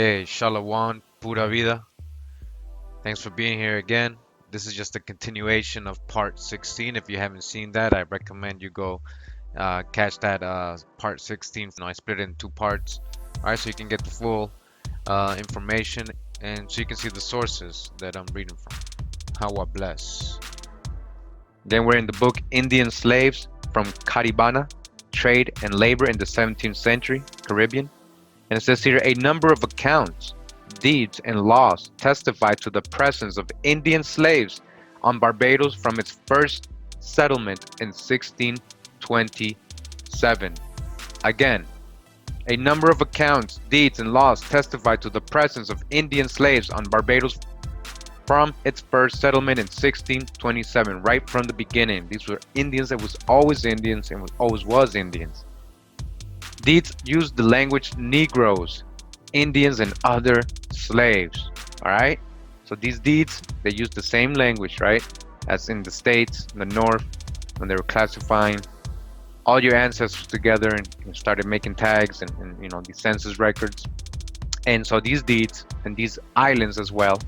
Hey, Shalom, pura vida. Thanks for being here again. This is just a continuation of part 16. If you haven't seen that, I recommend you go catch that part 16. I split it in two parts. All right, so you can get the full information and so you can see the sources that I'm reading from. Hawah Bless. Then we're in the book Indian Slaves from Caribana, Trade and Labor in the 17th Century, Caribbean. And it says here, a number of accounts, deeds, and laws testify to the presence of Indian slaves on Barbados from its first settlement in 1627. Again, a number of accounts, deeds, and laws testify to the presence of Indian slaves on Barbados from its first settlement in 1627, right from the beginning. These were Indians. It was always Indians and always was Indians. Deeds used the language Negroes, Indians, and other slaves. All right. So these deeds, they used the same language, right, as in the States, in the North, when they were classifying all your ancestors together and started making tags and these census records. And so these deeds and these islands as well,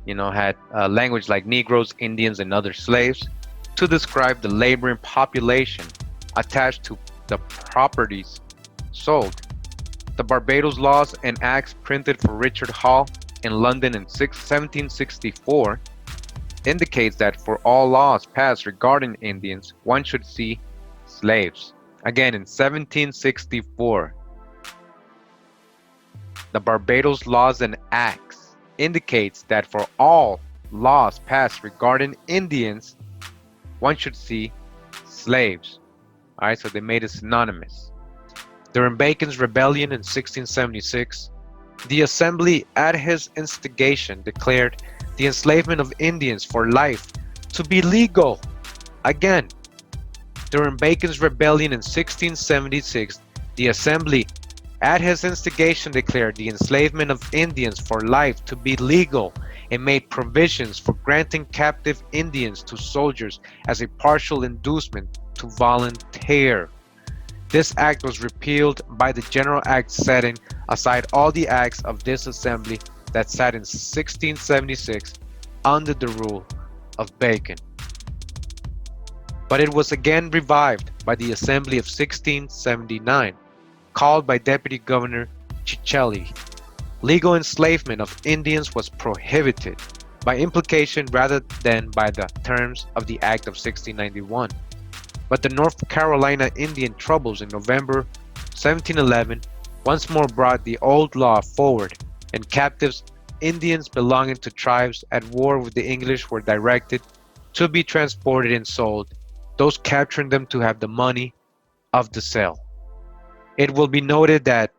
had language like Negroes, Indians, and other slaves to describe the laboring population attached to the properties sold. The Barbados Laws and Acts printed for Richard Hall in London in 1764 indicates that for all laws passed regarding Indians, one should see slaves. Again, in 1764, the Barbados Laws and Acts indicates that for all laws passed regarding Indians, one should see slaves. All right, so they made it synonymous. During Bacon's rebellion in 1676, the Assembly, at his instigation, declared the enslavement of Indians for life to be legal. Again, during Bacon's rebellion in 1676, the Assembly, at his instigation, declared the enslavement of Indians for life to be legal and made provisions for granting captive Indians to soldiers as a partial inducement to volunteer. This act was repealed by the General Act setting aside all the acts of this assembly that sat in 1676 under the rule of Bacon. But it was again revived by the Assembly of 1679, called by Deputy Governor Chattel. Legal enslavement of Indians was prohibited by implication rather than by the terms of the Act of 1691. But the North Carolina Indian troubles in November 1711 once more brought the old law forward, and captives Indians belonging to tribes at war with the English were directed to be transported and sold, those capturing them to have the money of the sale. It will be noted that,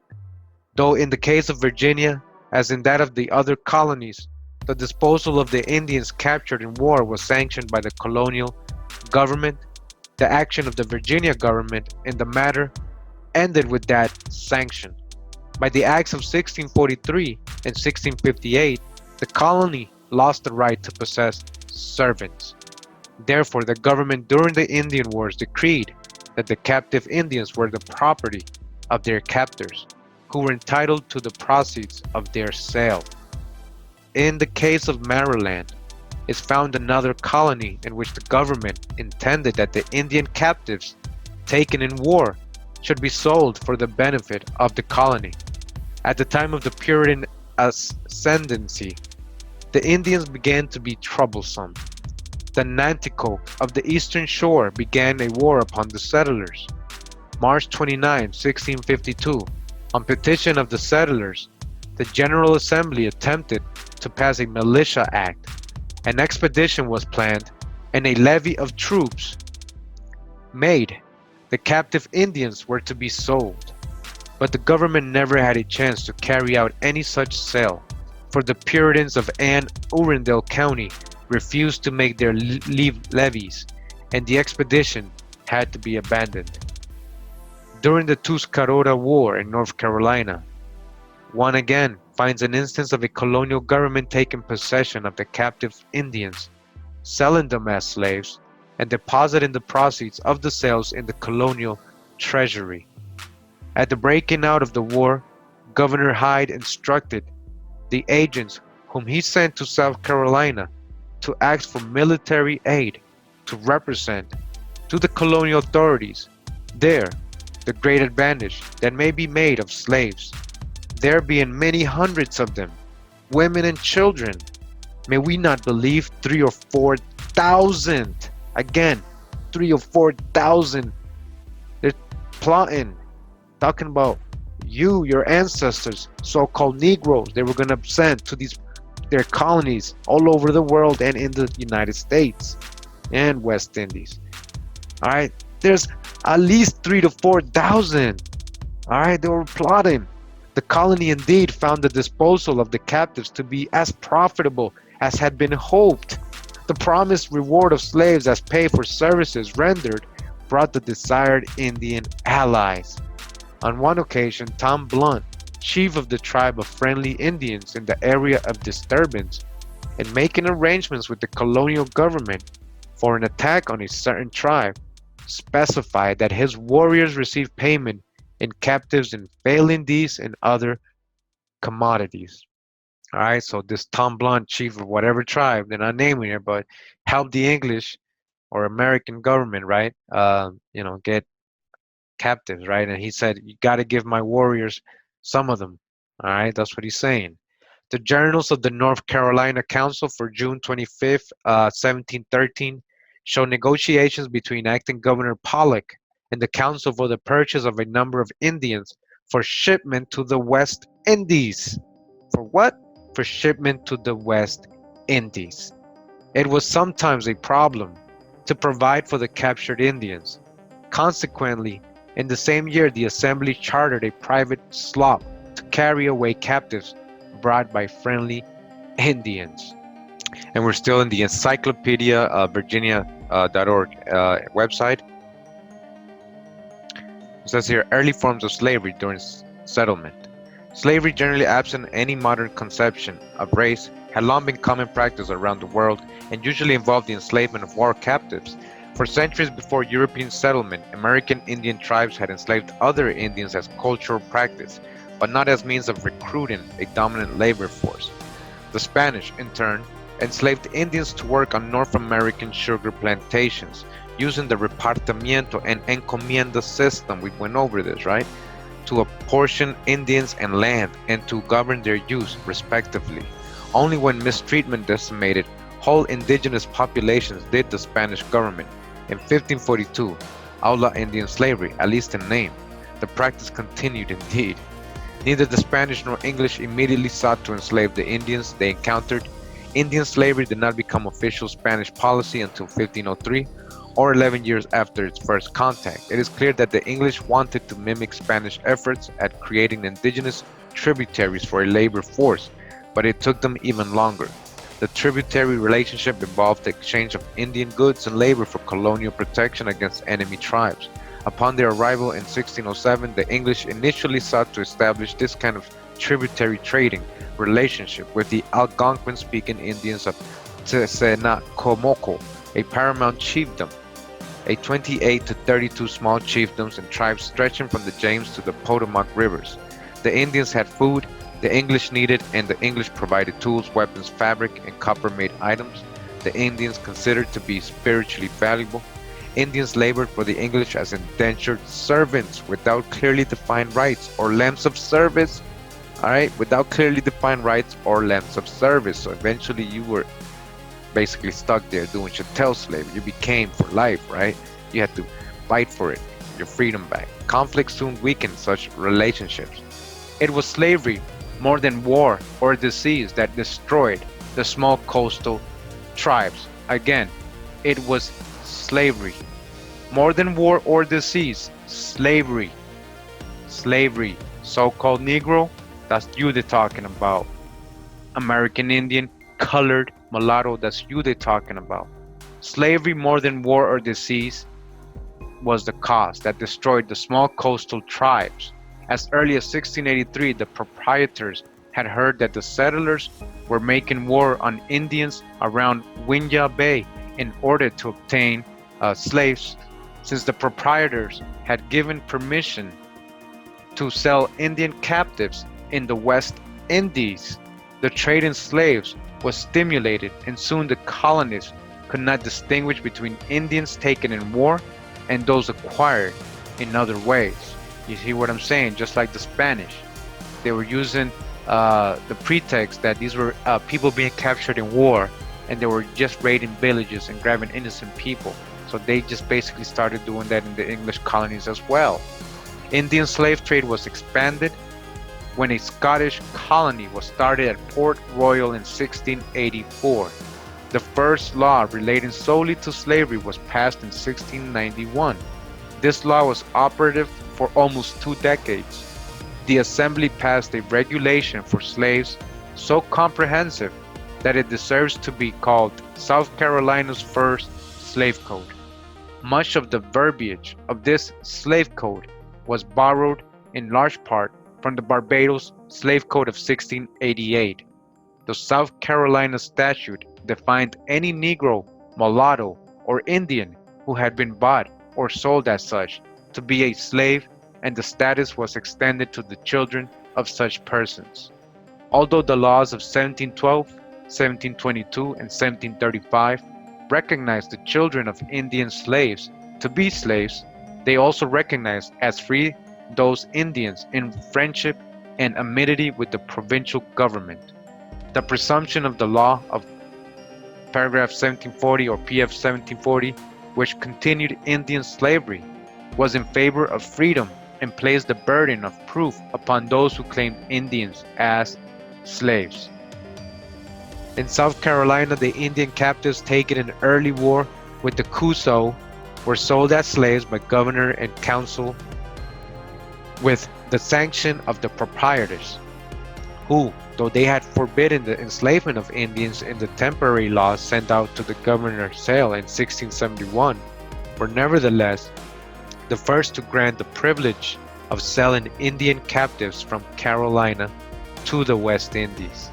though in the case of Virginia, as in that of the other colonies, the disposal of the Indians captured in war was sanctioned by the colonial government, the action of the Virginia government in the matter ended with that sanction. By the Acts of 1643 and 1658, the colony lost the right to possess servants. Therefore, the government during the Indian Wars decreed that the captive Indians were the property of their captors, who were entitled to the proceeds of their sale. In the case of Maryland, is found another colony in which the government intended that the Indian captives taken in war should be sold for the benefit of the colony. At the time of the Puritan ascendancy, the Indians began to be troublesome. The Nanticoke of the eastern shore began a war upon the settlers. March 29, 1652, on petition of the settlers, the General Assembly attempted to pass a militia act. An expedition was planned and a levy of troops made. The captive Indians were to be sold, but the government never had a chance to carry out any such sale, for the Puritans of Anne Arundel County refused to make their levies, and the expedition had to be abandoned. During the Tuscarora War in North Carolina, one again finds an instance of a colonial government taking possession of the captive Indians, selling them as slaves, and depositing the proceeds of the sales in the colonial treasury. At the breaking out of the war, Governor Hyde instructed the agents whom he sent to South Carolina to ask for military aid to represent to the colonial authorities there the great advantage that may be made of slaves, there being many hundreds of them, women and children. May we not believe 3 or 4 thousand. Again, 3 or 4 thousand. They're plotting, talking about you, your ancestors, so-called Negroes. They were gonna send to their colonies all over the world and in the United States and West Indies. All right, there's at least 3 to 4 thousand. All right, they were plotting. The colony indeed found the disposal of the captives to be as profitable as had been hoped. The promised reward of slaves as pay for services rendered brought the desired Indian allies. On one occasion, Tom Blunt, chief of the tribe of friendly Indians in the area of disturbance, in making arrangements with the colonial government for an attack on a certain tribe, specified that his warriors receive payment in captives in Indies and other commodities. All right, so this Tom Blunt, chief of whatever tribe, they're not naming it, but helped the English or American government, right? Get captives, right? And he said, you got to give my warriors some of them. All right, that's what he's saying. The journals of the North Carolina Council for June 25th, 1713, show negotiations between acting Governor Pollock and the council for the purchase of a number of Indians for shipment to the West Indies. For what? For shipment to the West Indies. It was sometimes a problem to provide for the captured Indians. Consequently, in the same year, the Assembly chartered a private sloop to carry away captives brought by friendly Indians. And we're still in the Encyclopedia Virginia.org website. It says here, early forms of slavery during settlement. Slavery, generally absent any modern conception of race, had long been common practice around the world and usually involved the enslavement of war captives. For centuries before European settlement, American Indian tribes had enslaved other Indians as cultural practice, but not as means of recruiting a dominant labor force. The Spanish, in turn, enslaved Indians to work on North American sugar plantations, using the repartimiento and encomienda system. We went over this, right? To apportion Indians and land and to govern their use, respectively. Only when mistreatment decimated whole indigenous populations did the Spanish government, in 1542, outlaw Indian slavery, at least in name. The practice continued indeed. Neither the Spanish nor English immediately sought to enslave the Indians they encountered. Indian slavery did not become official Spanish policy until 1503, or 11 years after its first contact. It is clear that the English wanted to mimic Spanish efforts at creating indigenous tributaries for a labor force, but it took them even longer. The tributary relationship involved the exchange of Indian goods and labor for colonial protection against enemy tribes. Upon their arrival in 1607, the English initially sought to establish this kind of tributary trading relationship with the Algonquin-speaking Indians of Tsenacomoco, a paramount chiefdom, a 28 to 32 small chiefdoms and tribes stretching from the James to the Potomac rivers. The Indians had food the English needed, and the English provided tools, weapons, fabric, and copper-made items the Indians considered to be spiritually valuable. Indians labored for the English as indentured servants without clearly defined rights or lengths of service. All right, without clearly defined rights or lengths of service. So eventually you were basically stuck there doing chattel slavery. You became for life, right? You had to fight for it, your freedom back. Conflict soon weakened such relationships. It was slavery more than war or disease that destroyed the small coastal tribes. Again, it was slavery. More than war or disease, slavery. Slavery. So-called Negro, that's you they're talking about. American Indian, colored, mulatto, that's you they're talking about. Slavery more than war or disease was the cause that destroyed the small coastal tribes. As early as 1683, the proprietors had heard that the settlers were making war on Indians around Winyah Bay in order to obtain slaves. Since the proprietors had given permission to sell Indian captives, in the West Indies, the trade in slaves was stimulated, and soon the colonists could not distinguish between Indians taken in war and those acquired in other ways. You see what I'm saying? Just like the Spanish, they were using the pretext that these were people being captured in war, and they were just raiding villages and grabbing innocent people. So they just basically started doing that in the English colonies as well. Indian slave trade was expanded when a Scottish colony was started at Port Royal in 1684. The first law relating solely to slavery was passed in 1691. This law was operative for almost 2 decades. The Assembly passed a regulation for slaves so comprehensive that it deserves to be called South Carolina's first slave code. Much of the verbiage of this slave code was borrowed in large part from the Barbados Slave Code of 1688. The South Carolina statute defined any Negro, mulatto, or Indian who had been bought or sold as such to be a slave, and the status was extended to the children of such persons. Although the laws of 1712, 1722, and 1735 recognized the children of Indian slaves to be slaves, they also recognized as free those Indians in friendship and amity with the provincial government. The presumption of the law of paragraph 1740 or PF 1740, which continued Indian slavery, was in favor of freedom and placed the burden of proof upon those who claimed Indians as slaves. In South Carolina, the Indian captives taken in early war with the Kuso were sold as slaves by governor and council with the sanction of the proprietors, who, though they had forbidden the enslavement of Indians in the temporary laws sent out to the Governor Sale in 1671, were nevertheless the first to grant the privilege of selling Indian captives from Carolina to the West Indies,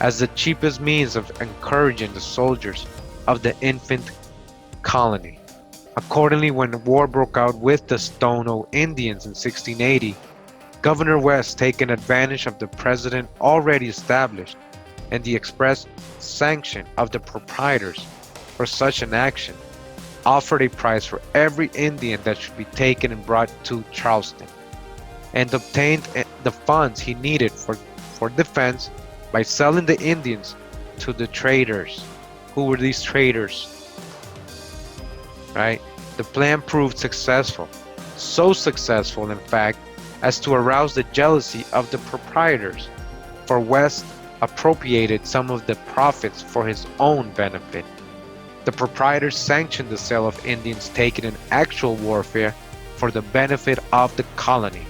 as the cheapest means of encouraging the soldiers of the infant colony. Accordingly, when war broke out with the Stono Indians in 1680, Governor West, taking advantage of the precedent already established and the express sanction of the proprietors for such an action, offered a price for every Indian that should be taken and brought to Charleston, and obtained the funds he needed for defense by selling the Indians to the traders. Who were these traders? Right? The plan proved successful, so successful in fact as to arouse the jealousy of the proprietors, for West appropriated some of the profits for his own benefit. The proprietors sanctioned the sale of Indians taken in actual warfare for the benefit of the colony,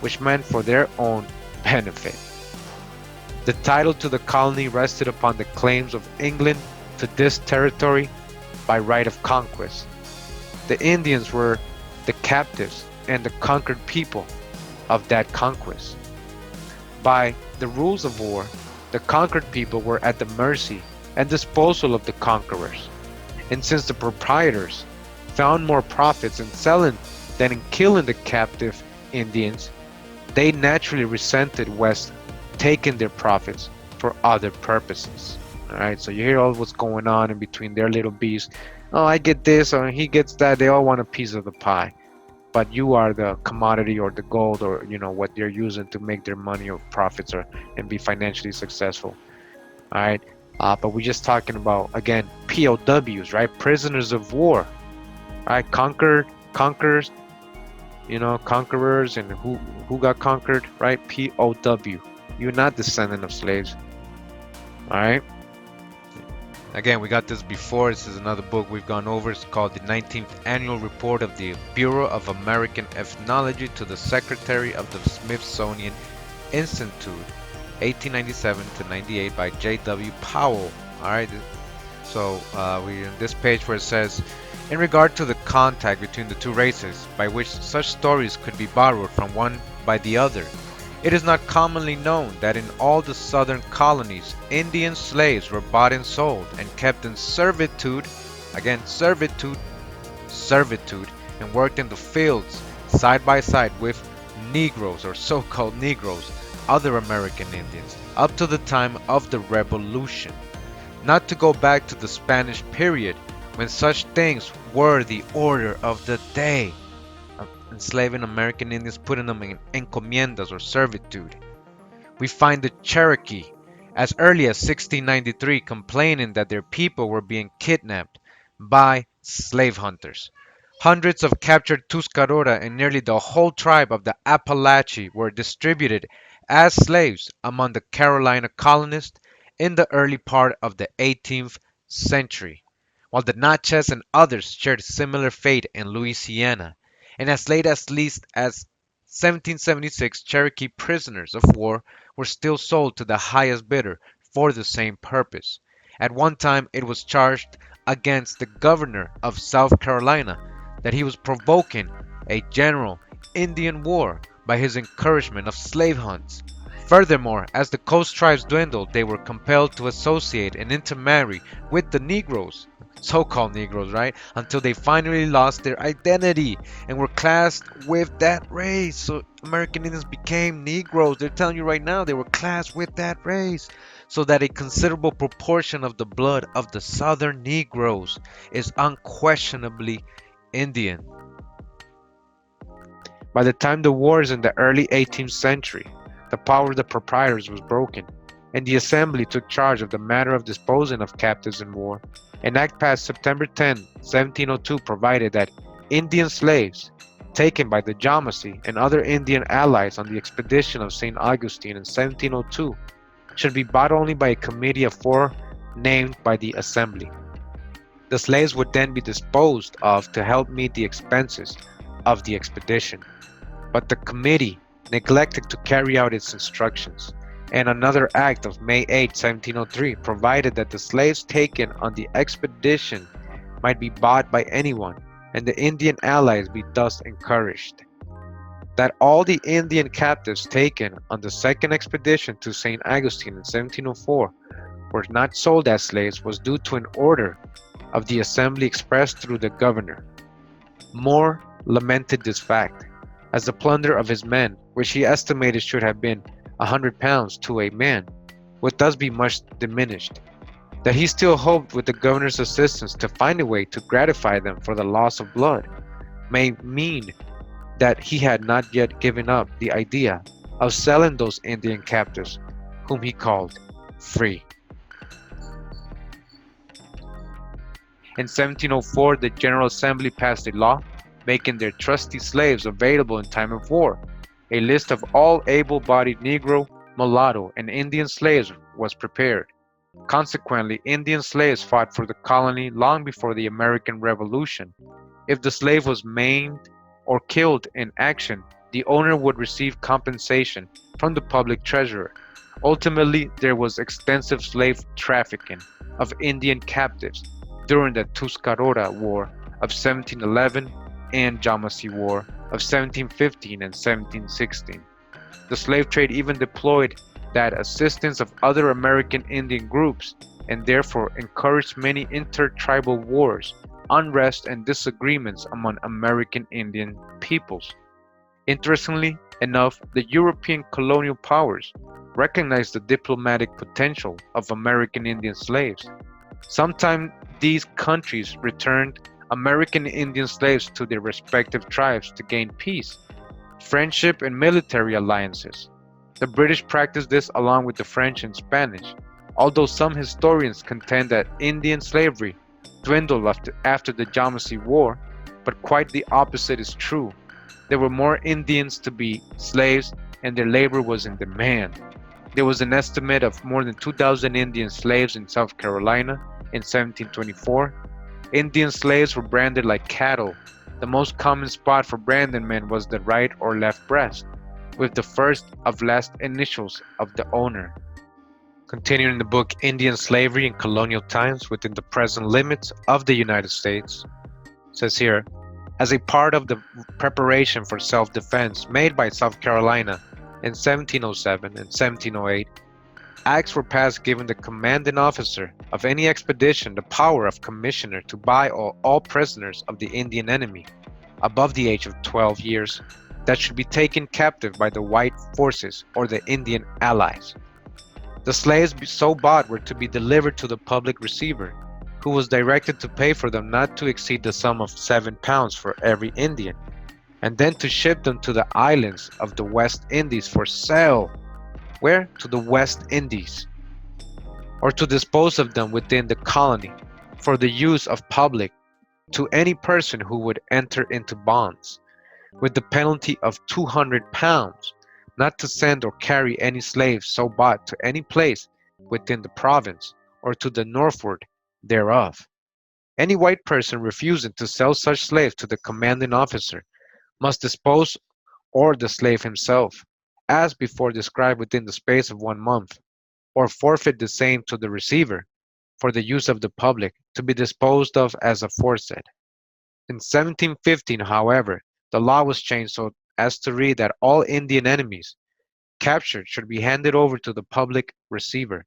which meant for their own benefit. The title to the colony rested upon the claims of England to this territory by right of conquest. The Indians were the captives and the conquered people of that conquest. By the rules of war, the conquered people were at the mercy and disposal of the conquerors. And since the proprietors found more profits in selling than in killing the captive Indians, they naturally resented West taking their profits for other purposes. Alright, so you hear all what's going on in between their little beefs. Oh, I get this, or he gets that. They all want a piece of the pie. But you are the commodity or the gold, or what they're using to make their money or profits and be financially successful. Alright, but we're just talking about, again, POWs, right? Prisoners of war. Right? Conquerors, conquerors, and who got conquered, right? POW. You're not descendant of slaves. Alright? Again, we got this before. This is another book we've gone over. It's called the 19th Annual Report of the Bureau of American Ethnology to the Secretary of the Smithsonian Institute, 1897 to 98 by J.W. Powell. Alright, so we're in this page where it says, in regard to the contact between the two races, by which such stories could be borrowed from one by the other, it is not commonly known that in all the southern colonies, Indian slaves were bought and sold and kept in servitude, again servitude, and worked in the fields side by side with Negroes or so-called Negroes other American Indians up to the time of the Revolution, not to go back to the Spanish period when such things were the order of the day, enslaving American Indians, putting them in encomiendas or servitude. We find the Cherokee as early as 1693 complaining that their people were being kidnapped by slave hunters. Hundreds of captured Tuscarora and nearly the whole tribe of the Apalachee were distributed as slaves among the Carolina colonists in the early part of the 18th century, while the Natchez and others shared similar fate in Louisiana, and as late as least as 1776 Cherokee prisoners of war were still sold to the highest bidder for the same purpose. At one time it was charged against the governor of South Carolina that he was provoking a general Indian war by his encouragement of slave hunts. Furthermore, as the coast tribes dwindled, they were compelled to associate and intermarry with the Negroes, so-called Negroes, right? Until they finally lost their identity and were classed with that race. So American Indians became Negroes. They're telling you right now they were classed with that race. So that a considerable proportion of the blood of the Southern Negroes is unquestionably Indian. By the time the wars in the early 18th century, the power of the proprietors was broken, and the Assembly took charge of the matter of disposing of captives in war. An act passed September 10, 1702 provided that Indian slaves taken by the Yamasee and other Indian allies on the expedition of St. Augustine in 1702 should be bought only by a committee of 4 named by the Assembly. The slaves would then be disposed of to help meet the expenses of the expedition, but the committee neglected to carry out its instructions, and another act of May 8, 1703 provided that the slaves taken on the expedition might be bought by anyone, and the Indian allies be thus encouraged. That all the Indian captives taken on the second expedition to St. Augustine in 1704 were not sold as slaves was due to an order of the Assembly expressed through the governor. Moore lamented this fact, as the plunder of his men, which he estimated should have been 100 pounds to a man, would thus be much diminished. That he still hoped with the governor's assistance to find a way to gratify them for the loss of blood may mean that he had not yet given up the idea of selling those Indian captives whom he called free. In 1704, the General Assembly passed a law making their trusty slaves available in time of war. A list of all able-bodied Negro, mulatto, and Indian slaves was prepared. Consequently, Indian slaves fought for the colony long before the American Revolution. If the slave was maimed or killed in action, the owner would receive compensation from the public treasurer. Ultimately, there was extensive slave trafficking of Indian captives during the Tuscarora War of 1711 and Yamasee War of 1715 and 1716. The slave trade even deployed that assistance of other American Indian groups and therefore encouraged many intertribal wars, unrest, and disagreements among American Indian peoples. Interestingly enough, the European colonial powers recognized the diplomatic potential of American Indian slaves. Sometimes these countries returned American Indian slaves to their respective tribes to gain peace, friendship, and military alliances. The British practiced this along with the French and Spanish, although some historians contend that Indian slavery dwindled after the Yamasee War, but quite the opposite is true. There were more Indians to be slaves and their labor was in demand. There was an estimate of more than 2,000 Indian slaves in South Carolina in 1724. Indian slaves were branded like cattle. The most common spot for brandment was the right or left breast, with the first of last initials of the owner. Continuing the book Indian Slavery in Colonial Times within the present limits of the United States, says here, as a part of the preparation for self-defense made by South Carolina in 1707 and 1708, acts were passed giving the commanding officer of any expedition the power of commissioner to buy all prisoners of the Indian enemy above the age of 12 years that should be taken captive by the white forces or the Indian allies. The slaves so bought were to be delivered to the public receiver, who was directed to pay for them not to exceed the sum of £7 for every Indian, and then to ship them to the islands of the West Indies for sale. Where? To the West Indies. Or to dispose of them within the colony for the use of public to any person who would enter into bonds, with the penalty of £200, not to send or carry any slaves so bought to any place within the province or to the northward thereof. Any white person refusing to sell such slave to the commanding officer must dispose or the slave himself, as before described within the space of 1 month, or forfeit the same to the receiver, for the use of the public, to be disposed of as aforesaid. In 1715, however, the law was changed so as to read that all Indian enemies captured should be handed over to the public receiver,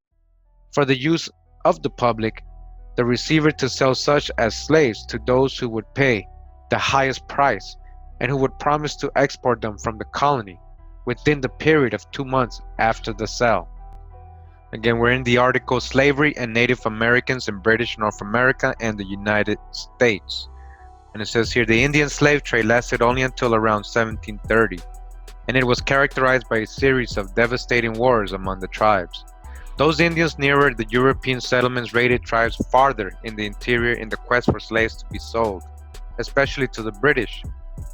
for the use of the public, the receiver to sell such as slaves to those who would pay the highest price and who would promise to export them from the colony within the period of 2 months after the sale. Again, we're in the article Slavery and Native Americans in British North America and the United States. And it says here, the Indian slave trade lasted only until around 1730, and it was characterized by a series of devastating wars among the tribes. Those Indians nearer the European settlements raided tribes farther in the interior in the quest for slaves to be sold, especially to the British.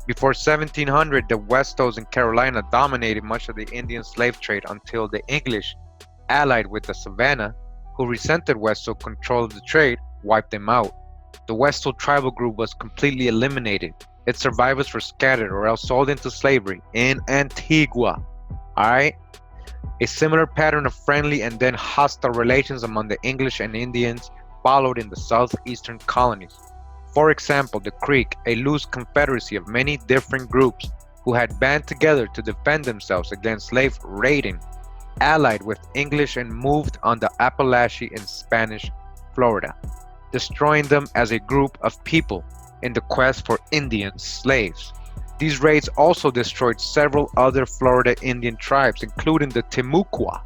Before 1700, the Westos in Carolina dominated much of the Indian slave trade until the English, allied with the Savannah, who resented Westo control of the trade, wiped them out. The Westo tribal group was completely eliminated. Its survivors were scattered or else sold into slavery in Antigua. Alright? A similar pattern of friendly and then hostile relations among the English and Indians followed in the southeastern colonies. For example, the Creek, a loose confederacy of many different groups who had band together to defend themselves against slave raiding, allied with English and moved on the Appalachia in Spanish Florida, destroying them as a group of people in the quest for Indian slaves. These raids also destroyed several other Florida Indian tribes, including the Timucua.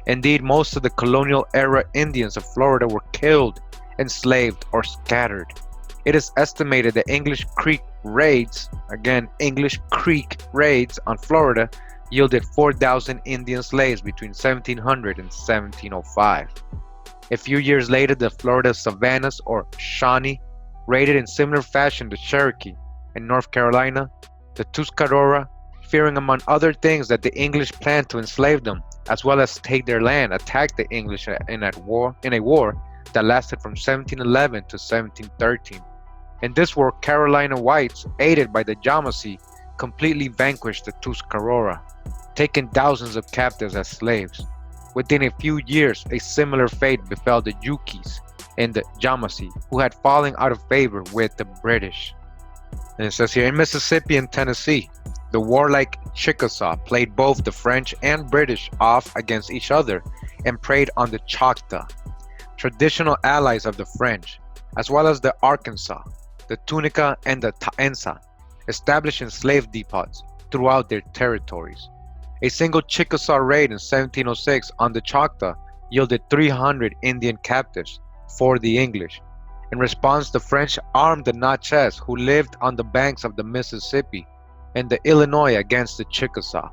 Indeed, most of the colonial era Indians of Florida were killed, enslaved, or scattered. It is estimated that English Creek raids, again, English Creek raids on Florida yielded 4,000 Indian slaves between 1700 and 1705. A few years later, the Florida Savannahs, or Shawnee, raided in similar fashion the Cherokee. In North Carolina, the Tuscarora, fearing among other things that the English planned to enslave them, as well as take their land, attacked the English in a war that lasted from 1711 to 1713. In this war, Carolina whites, aided by the Yamasee, completely vanquished the Tuscarora, taking thousands of captives as slaves. Within a few years, a similar fate befell the Yukees and the Yamasee, who had fallen out of favor with the British. And it says here, in Mississippi and Tennessee, the warlike Chickasaw played both the French and British off against each other and preyed on the Choctaw, traditional allies of the French, as well as the Arkansas, the Tunica, and the Taensa, establishing slave depots throughout their territories. A single Chickasaw raid in 1706 on the Choctaw yielded 300 Indian captives for the English. In response, the French armed the Natchez, who lived on the banks of the Mississippi and the Illinois, against the Chickasaw.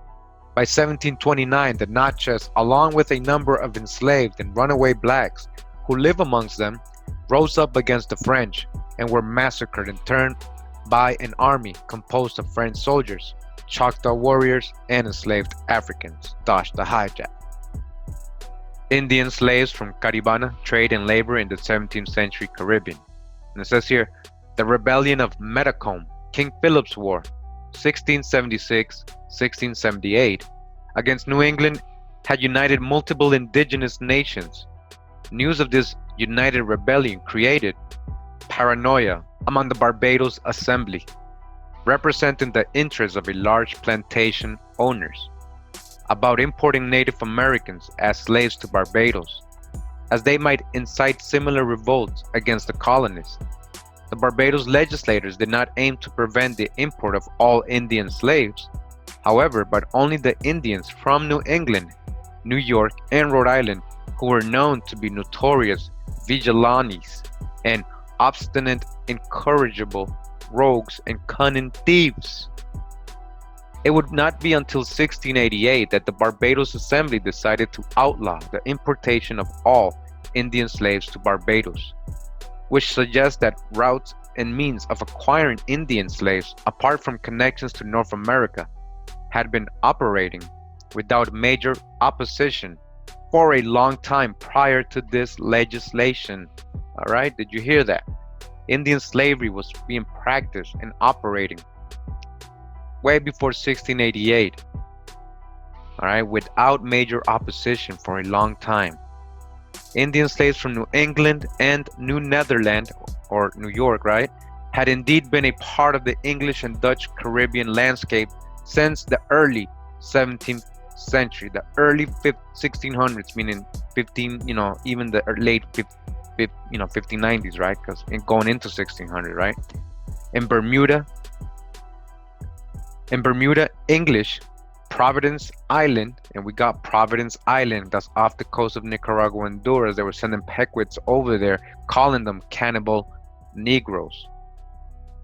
By 1729, the Natchez, along with a number of enslaved and runaway blacks who lived amongst them, rose up against the French and were massacred in turn by an army composed of French soldiers, Choctaw warriors, and enslaved Africans, thus the hijack. Indian slaves from Caribana trade and labor in the 17th century Caribbean. And it says here, the rebellion of Metacom, King Philip's War, 1676-1678, against New England had united multiple indigenous nations. News of this united rebellion created paranoia among the Barbados Assembly, representing the interests of a large plantation owners, about importing Native Americans as slaves to Barbados, as they might incite similar revolts against the colonists. The Barbados legislators did not aim to prevent the import of all Indian slaves, however, but only the Indians from New England, New York, and Rhode Island who were known to be notorious vigilantes and obstinate, incorrigible rogues and cunning thieves. It would not be until 1688 that the Barbados Assembly decided to outlaw the importation of all Indian slaves to Barbados, which suggests that routes and means of acquiring Indian slaves, apart from connections to North America, had been operating without major opposition for a long time prior to this legislation. All right, did you hear that? Indian slavery was being practiced and operating way before 1688, all right, without major opposition for a long time. Indian slaves from New England and New Netherland, or New York, right, had indeed been a part of the English and Dutch Caribbean landscape since the early 17th century, the early 1600s, meaning 15, even the late 1590s, right, because going into 1600, right. In Bermuda, English, Providence Island, and we got Providence Island, that's off the coast of Nicaragua and Honduras. They were sending Pequots over there, calling them cannibal Negroes.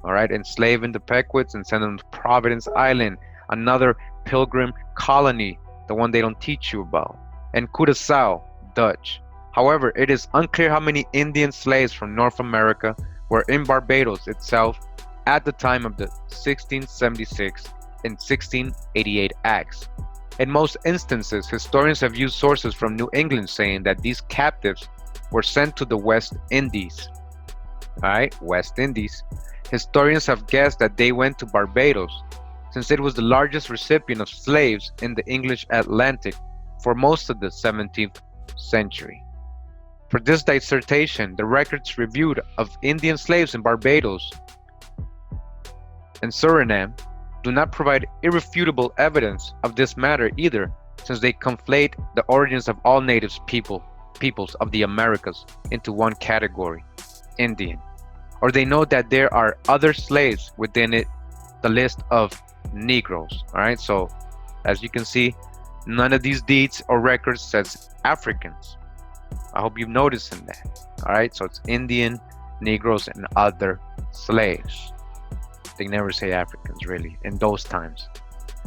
All right, enslaving the Pequots and sending them to Providence Island, another pilgrim colony, the one they don't teach you about. And Curaçao, Dutch. However, it is unclear how many Indian slaves from North America were in Barbados itself at the time of the 1676 and 1688 acts. In most instances, historians have used sources from New England saying that these captives were sent to the West Indies. Alright, West Indies. Historians have guessed that they went to Barbados, since it was the largest recipient of slaves in the English Atlantic for most of the 17th century. For this dissertation, the records reviewed of Indian slaves in Barbados and Suriname do not provide irrefutable evidence of this matter either, since they conflate the origins of all native peoples of the Americas into one category, Indian, or they know that there are other slaves within it, the list of Negroes. All right, so as you can see, none of these deeds or records says Africans. I hope you've noticed in that. All right, so it's Indian, Negroes, and other slaves. They never say Africans really in those times,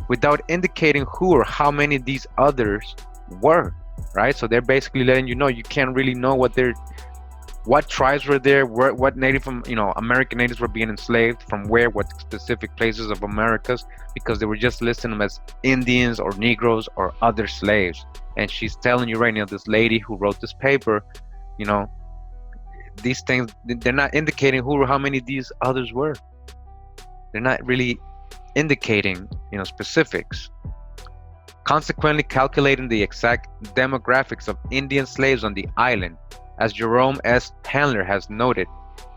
without indicating who or how many of these others were, right? So they're basically letting you know you can't really know what tribes were there, what native, American natives were being enslaved from where, what specific places of Americas, because they were just listing them as Indians or Negroes or other slaves. And she's telling you right now, this lady who wrote this paper, these things, they're not indicating who or how many of these others were. They're not really indicating, specifics. Consequently, calculating the exact demographics of Indian slaves on the island, as Jerome S. Handler has noted,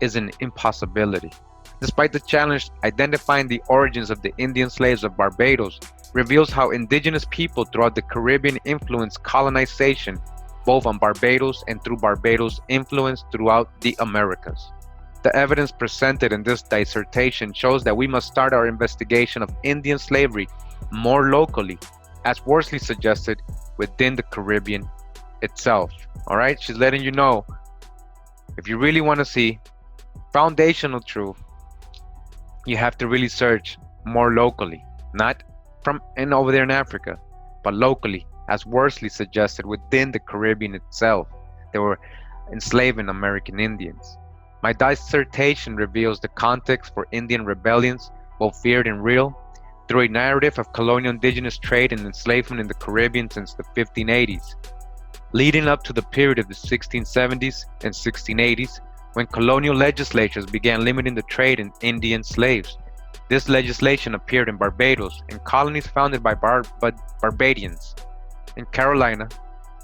is an impossibility. Despite the challenge, identifying the origins of the Indian slaves of Barbados reveals how indigenous people throughout the Caribbean influenced colonization, both on Barbados and through Barbados' influence throughout the Americas. The evidence presented in this dissertation shows that we must start our investigation of Indian slavery more locally, as Worsley suggested, within the Caribbean itself. All right, she's letting you know, if you really want to see foundational truth, you have to really search more locally, not from over there in Africa, but locally, as Worsley suggested, within the Caribbean itself. They were enslaving American Indians. My dissertation reveals the context for Indian rebellions, both feared and real, through a narrative of colonial indigenous trade and enslavement in the Caribbean since the 1580s, leading up to the period of the 1670s and 1680s, when colonial legislatures began limiting the trade in Indian slaves. This legislation appeared in Barbados and colonies founded by Barbadians. In Carolina,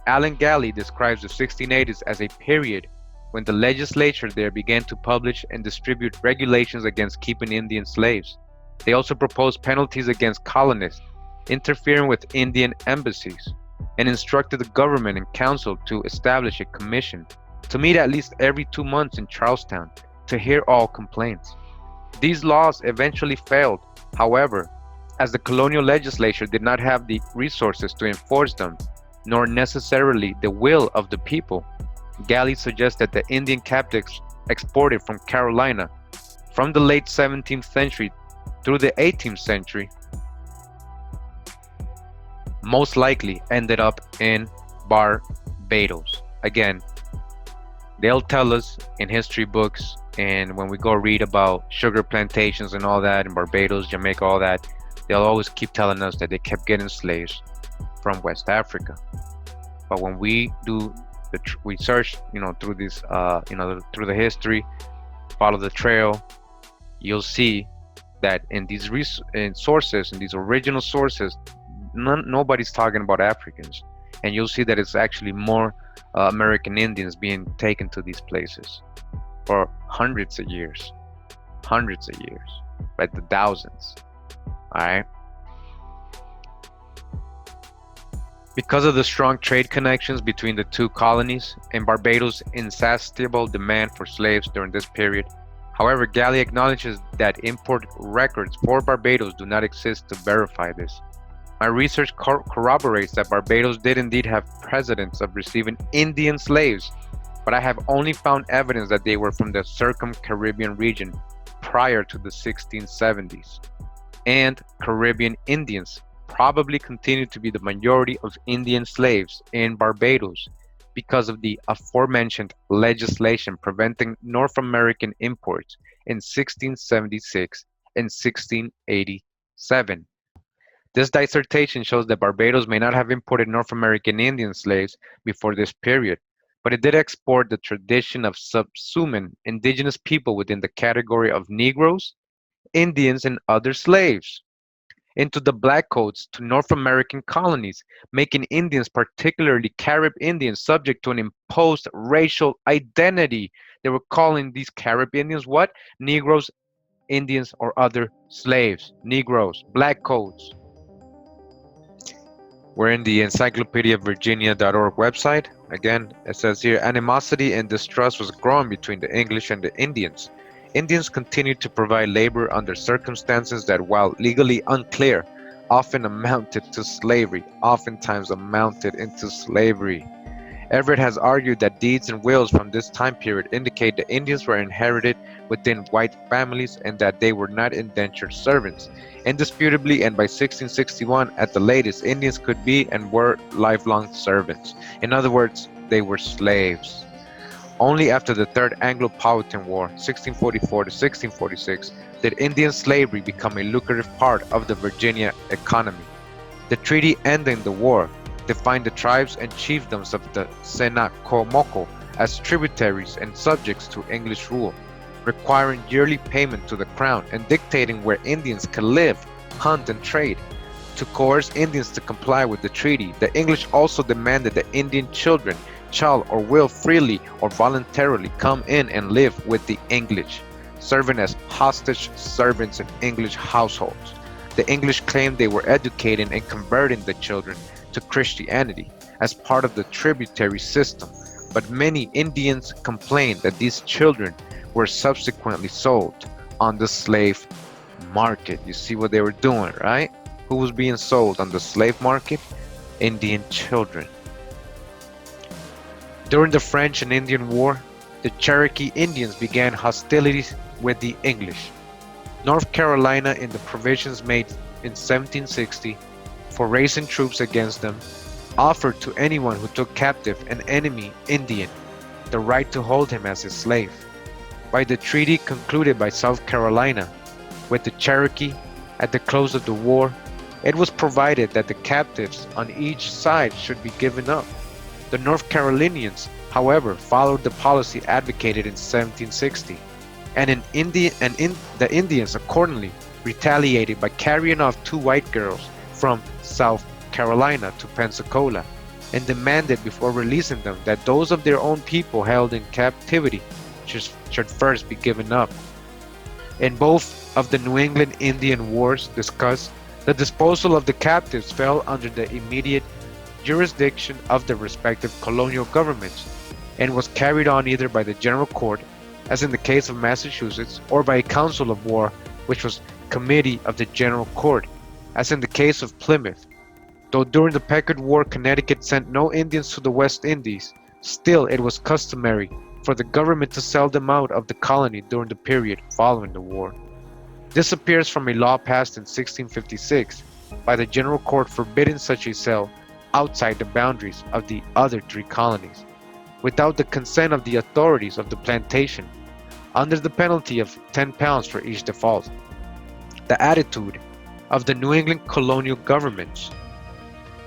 Alan Galley describes the 1680s as a period when the legislature there began to publish and distribute regulations against keeping Indian slaves. They also proposed penalties against colonists interfering with Indian embassies, and instructed the government and council to establish a commission to meet at least every 2 months in Charlestown to hear all complaints. These laws eventually failed, however, as the colonial legislature did not have the resources to enforce them, nor necessarily the will of the people. Galley suggests that the Indian captives exported from Carolina from the late 17th century through the 18th century most likely ended up in Barbados. Again, they'll tell us in history books and when we go read about sugar plantations and all that in Barbados, Jamaica, all that, they'll always keep telling us that they kept getting slaves from West Africa. But when we do the research, through this, through the history, follow the trail, you'll see that in these sources, in these original sources, nobody's talking about Africans, and you'll see that it's actually more American Indians being taken to these places for hundreds of years, right? The thousands. All right. Because of the strong trade connections between the two colonies and Barbados' insatiable demand for slaves during this period, however, Galley acknowledges that import records for Barbados do not exist to verify this. My research corroborates that Barbados did indeed have precedents of receiving Indian slaves, but I have only found evidence that they were from the circum-Caribbean region prior to the 1670s. And Caribbean Indians probably continued to be the majority of Indian slaves in Barbados because of the aforementioned legislation preventing North American imports in 1676 and 1687. This dissertation shows that Barbados may not have imported North American Indian slaves before this period, but it did export the tradition of subsuming indigenous people within the category of Negroes, Indians, and other slaves into the black coats to North American colonies, making Indians, particularly Carib Indians, subject to an imposed racial identity. They were calling these Carib Indians what? Negroes, Indians, or other slaves. Negroes, black coats. We're in the encyclopediavirginia.org website. Again, it says here, animosity and distrust was growing between the English and the Indians. Indians continued to provide labor under circumstances that, while legally unclear, often amounted to slavery. Everett has argued that deeds and wills from this time period indicate the Indians were inherited within white families and that they were not indentured servants. Indisputably, and by 1661 at the latest, Indians could be and were lifelong servants. In other words, they were slaves. Only after the Third Anglo-Powhatan War, 1644 to 1646, did Indian slavery become a lucrative part of the Virginia economy. The treaty ending the war defined the tribes and chiefdoms of the Senacomoco as tributaries and subjects to English rule, requiring yearly payment to the crown and dictating where Indians could live, hunt, and trade. To coerce Indians to comply with the treaty, the English also demanded that Indian children shall or will freely or voluntarily come in and live with the English, serving as hostage servants in English households. The English claimed they were educating and converting the children to Christianity as part of the tributary system, but many Indians complained that these children were subsequently sold on the slave market. You see what they were doing, right? Who was being sold on the slave market? Indian children. During the French and Indian War, the Cherokee Indians began hostilities with the English. North Carolina, in the provisions made in 1760 for raising troops against them, offered to anyone who took captive an enemy Indian the right to hold him as a slave. By the treaty concluded by South Carolina with the Cherokee at the close of the war, it was provided that the captives on each side should be given up. The North Carolinians, however, followed the policy advocated in 1760, and the Indians accordingly retaliated by carrying off 2 white girls from South Carolina to Pensacola, and demanded before releasing them that those of their own people held in captivity should first be given up. In both of the New England Indian Wars discussed, the disposal of the captives fell under the immediate jurisdiction of the respective colonial governments and was carried on either by the General Court as in the case of Massachusetts, or by a council of war, which was committee of the General Court, as in the case of Plymouth. Though during the Pequot War Connecticut sent no Indians to the West Indies, still it was customary for the government to sell them out of the colony during the period following the war. This appears from a law passed in 1656 by the General Court forbidding such a sale outside the boundaries of the other three colonies, without the consent of the authorities of the plantation, under the penalty of £10 for each default. The attitude of the New England colonial governments,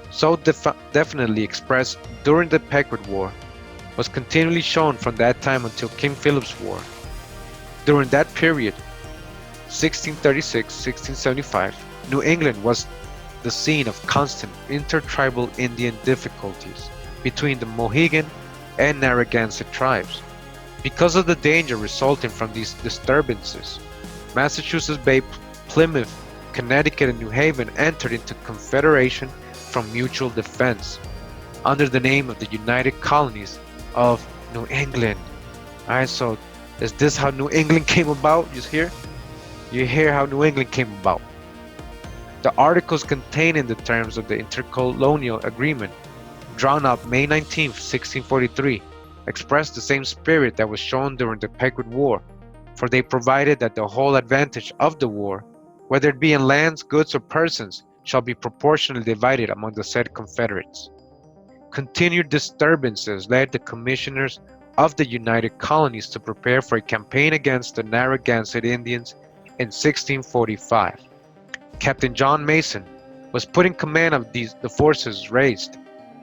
so definitely expressed during the Pequot War, was continually shown from that time until King Philip's War. During that period, 1636-1675, New England was the scene of constant intertribal Indian difficulties between the Mohegan and Narragansett tribes. Because of the danger resulting from these disturbances, Massachusetts Bay, Plymouth, Connecticut, and New Haven entered into confederation from mutual defense under the name of the United Colonies of New England. Alright, so is this how New England came about? You hear how New England came about. The articles contained in the terms of the Intercolonial Agreement, drawn up May 19, 1643, expressed the same spirit that was shown during the Pequot War, for they provided that the whole advantage of the war, whether it be in lands, goods, or persons, shall be proportionally divided among the said Confederates. Continued disturbances led the commissioners of the United Colonies to prepare for a campaign against the Narragansett Indians in 1645. Captain John Mason was put in command of the forces raised.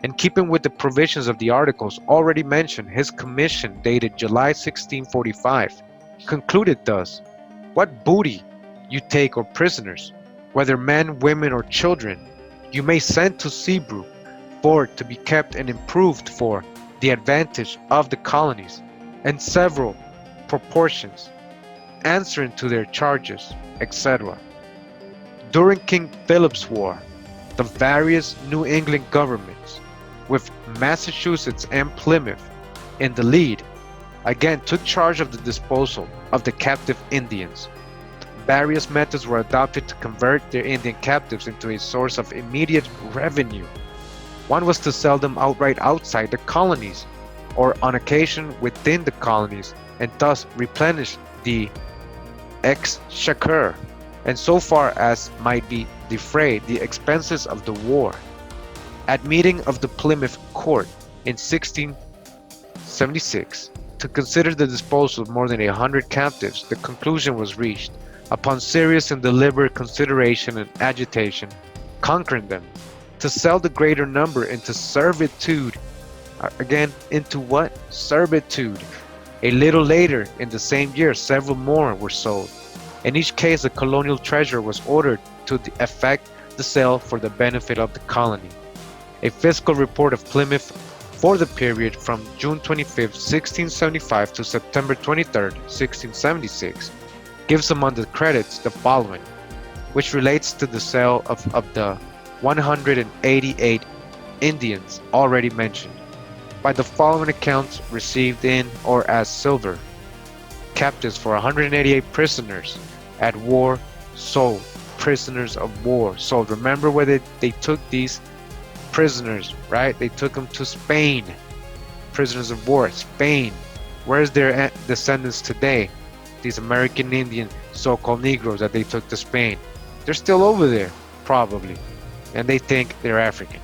In keeping with the provisions of the articles already mentioned, his commission, dated July 1645, concluded thus: "What booty you take or prisoners, whether men, women, or children, you may send to Seabrook for to be kept and improved for the advantage of the colonies, in several proportions, answering to their charges, etc." During King Philip's War, the various New England governments, with Massachusetts and Plymouth in the lead, again took charge of the disposal of the captive Indians. Various methods were adopted to convert their Indian captives into a source of immediate revenue. One was to sell them outright outside the colonies, or on occasion within the colonies, and thus replenish the exchequer, and so far as might be defray the expenses of the war. At meeting of the Plymouth Court in 1676 to consider the disposal of more than 100 captives, the conclusion was reached, upon serious and deliberate consideration and agitation, conquering them, to sell the greater number into servitude. Again, into what? Servitude. A little later in the same year, several more were sold. In each case, the colonial treasurer was ordered to effect the sale for the benefit of the colony. A fiscal report of Plymouth for the period from June 25, 1675 to September 23, 1676, gives among the credits the following, which relates to the sale of the 188 Indians already mentioned, by the following accounts received in or as silver: captives for 188 prisoners at war sold, prisoners of war sold. Remember where they took these prisoners, right? They took them to Spain. Prisoners of war, Spain. Where's their descendants today? These American Indian so-called Negroes that they took to Spain. They're still over there, probably, and they think they're African.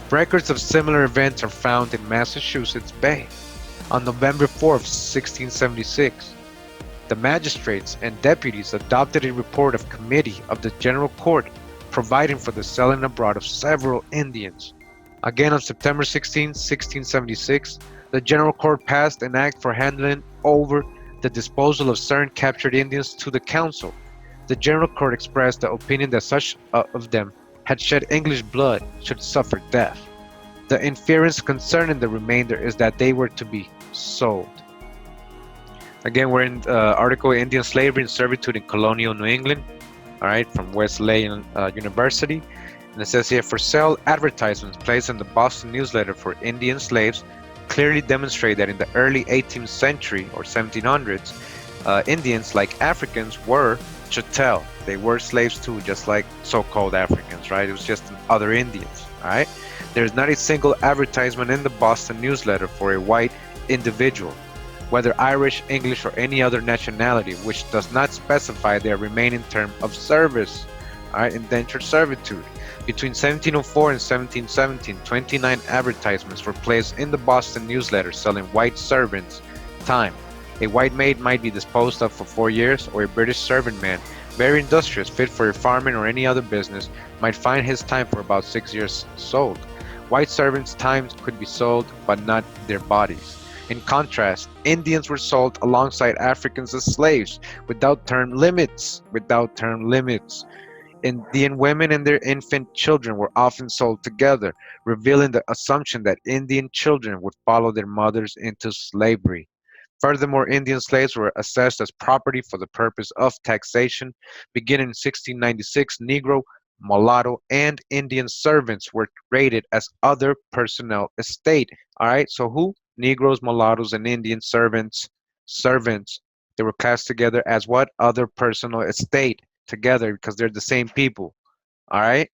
Records of similar events are found in Massachusetts Bay. On November 4th, 1676, the magistrates and deputies adopted a report of committee of the General Court providing for the selling abroad of several Indians. Again, on September 16, 1676, the General Court passed an act for handing over the disposal of certain captured Indians to the Council. The General Court expressed the opinion that such of them had shed English blood should suffer death. The inference concerning the remainder is that they were to be sold. Again, we're in article Indian Slavery and Servitude in Colonial New England, all right, from Wesleyan University. And it says here, for sale advertisements placed in the Boston newsletter for Indian slaves clearly demonstrate that in the early 18th century or 1700s, Indians, like Africans, were chattel. They were slaves too, just like so-called Africans, right? It was just other Indians, all right? There's not a single advertisement in the Boston newsletter for a white individual, whether Irish, English, or any other nationality, which does not specify their remaining term of service, all right? Indentured servitude. Between 1704 and 1717, 29 advertisements were placed in the Boston newsletter selling white servants' time. A white maid might be disposed of for 4 years, or a British servant man, very industrious, fit for farming or any other business, might find his time for about 6 years sold. White servants' time could be sold, but not their bodies. In contrast, Indians were sold alongside Africans as slaves, without term limits. Indian women and their infant children were often sold together, revealing the assumption that Indian children would follow their mothers into slavery. Furthermore, Indian slaves were assessed as property for the purpose of taxation. Beginning in 1696, Negro, mulatto, and Indian servants were rated as other personnel estate. All right, so who? Negroes, mulattoes, and Indian servants. Servants. They were classed together as what? Other personal estate together because they're the same people. All right.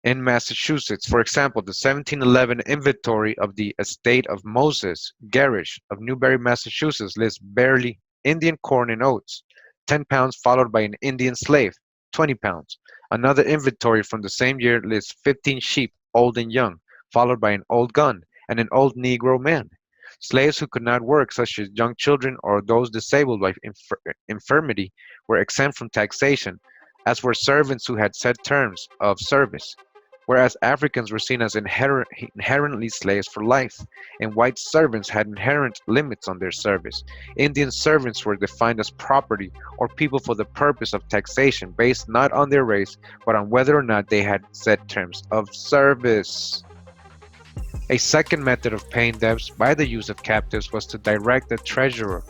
In Massachusetts, for example, the 1711 inventory of the estate of Moses Garish of Newbury, Massachusetts lists barely Indian corn and oats, 10 pounds, followed by an Indian slave, 20 pounds. Another inventory from the same year lists 15 sheep, old and young, followed by an old gun and an old Negro man. Slaves who could not work, such as young children or those disabled by infirmity, were exempt from taxation, as were servants who had set terms of service. Whereas Africans were seen as inherently slaves for life, and white servants had inherent limits on their service. Indian servants were defined as property or people for the purpose of taxation, based not on their race, but on whether or not they had set terms of service. A second method of paying debts by the use of captives was to direct the treasurer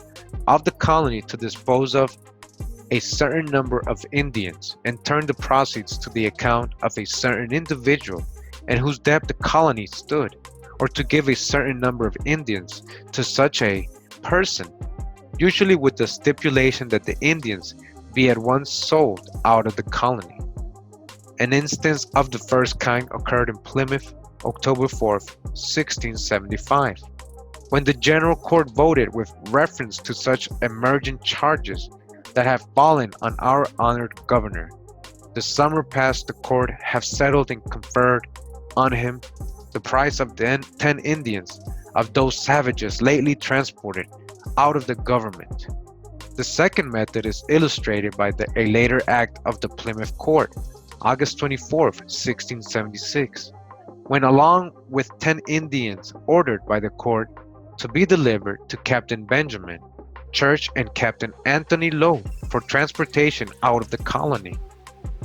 of the colony to dispose of a certain number of Indians and turn the proceeds to the account of a certain individual in whose debt the colony stood, or to give a certain number of Indians to such a person, usually with the stipulation that the Indians be at once sold out of the colony. An instance of the first kind occurred in Plymouth, October 4th, 1675, when the General Court voted with reference to such emergent charges that have fallen on our honored governor. The summer past the court have settled and conferred on him the price of 10 Indians of those savages lately transported out of the government. The second method is illustrated by a later act of the Plymouth Court, August 24th, 1676, when along with 10 Indians ordered by the court to be delivered to Captain Benjamin Church and Captain Anthony Lowe for transportation out of the colony.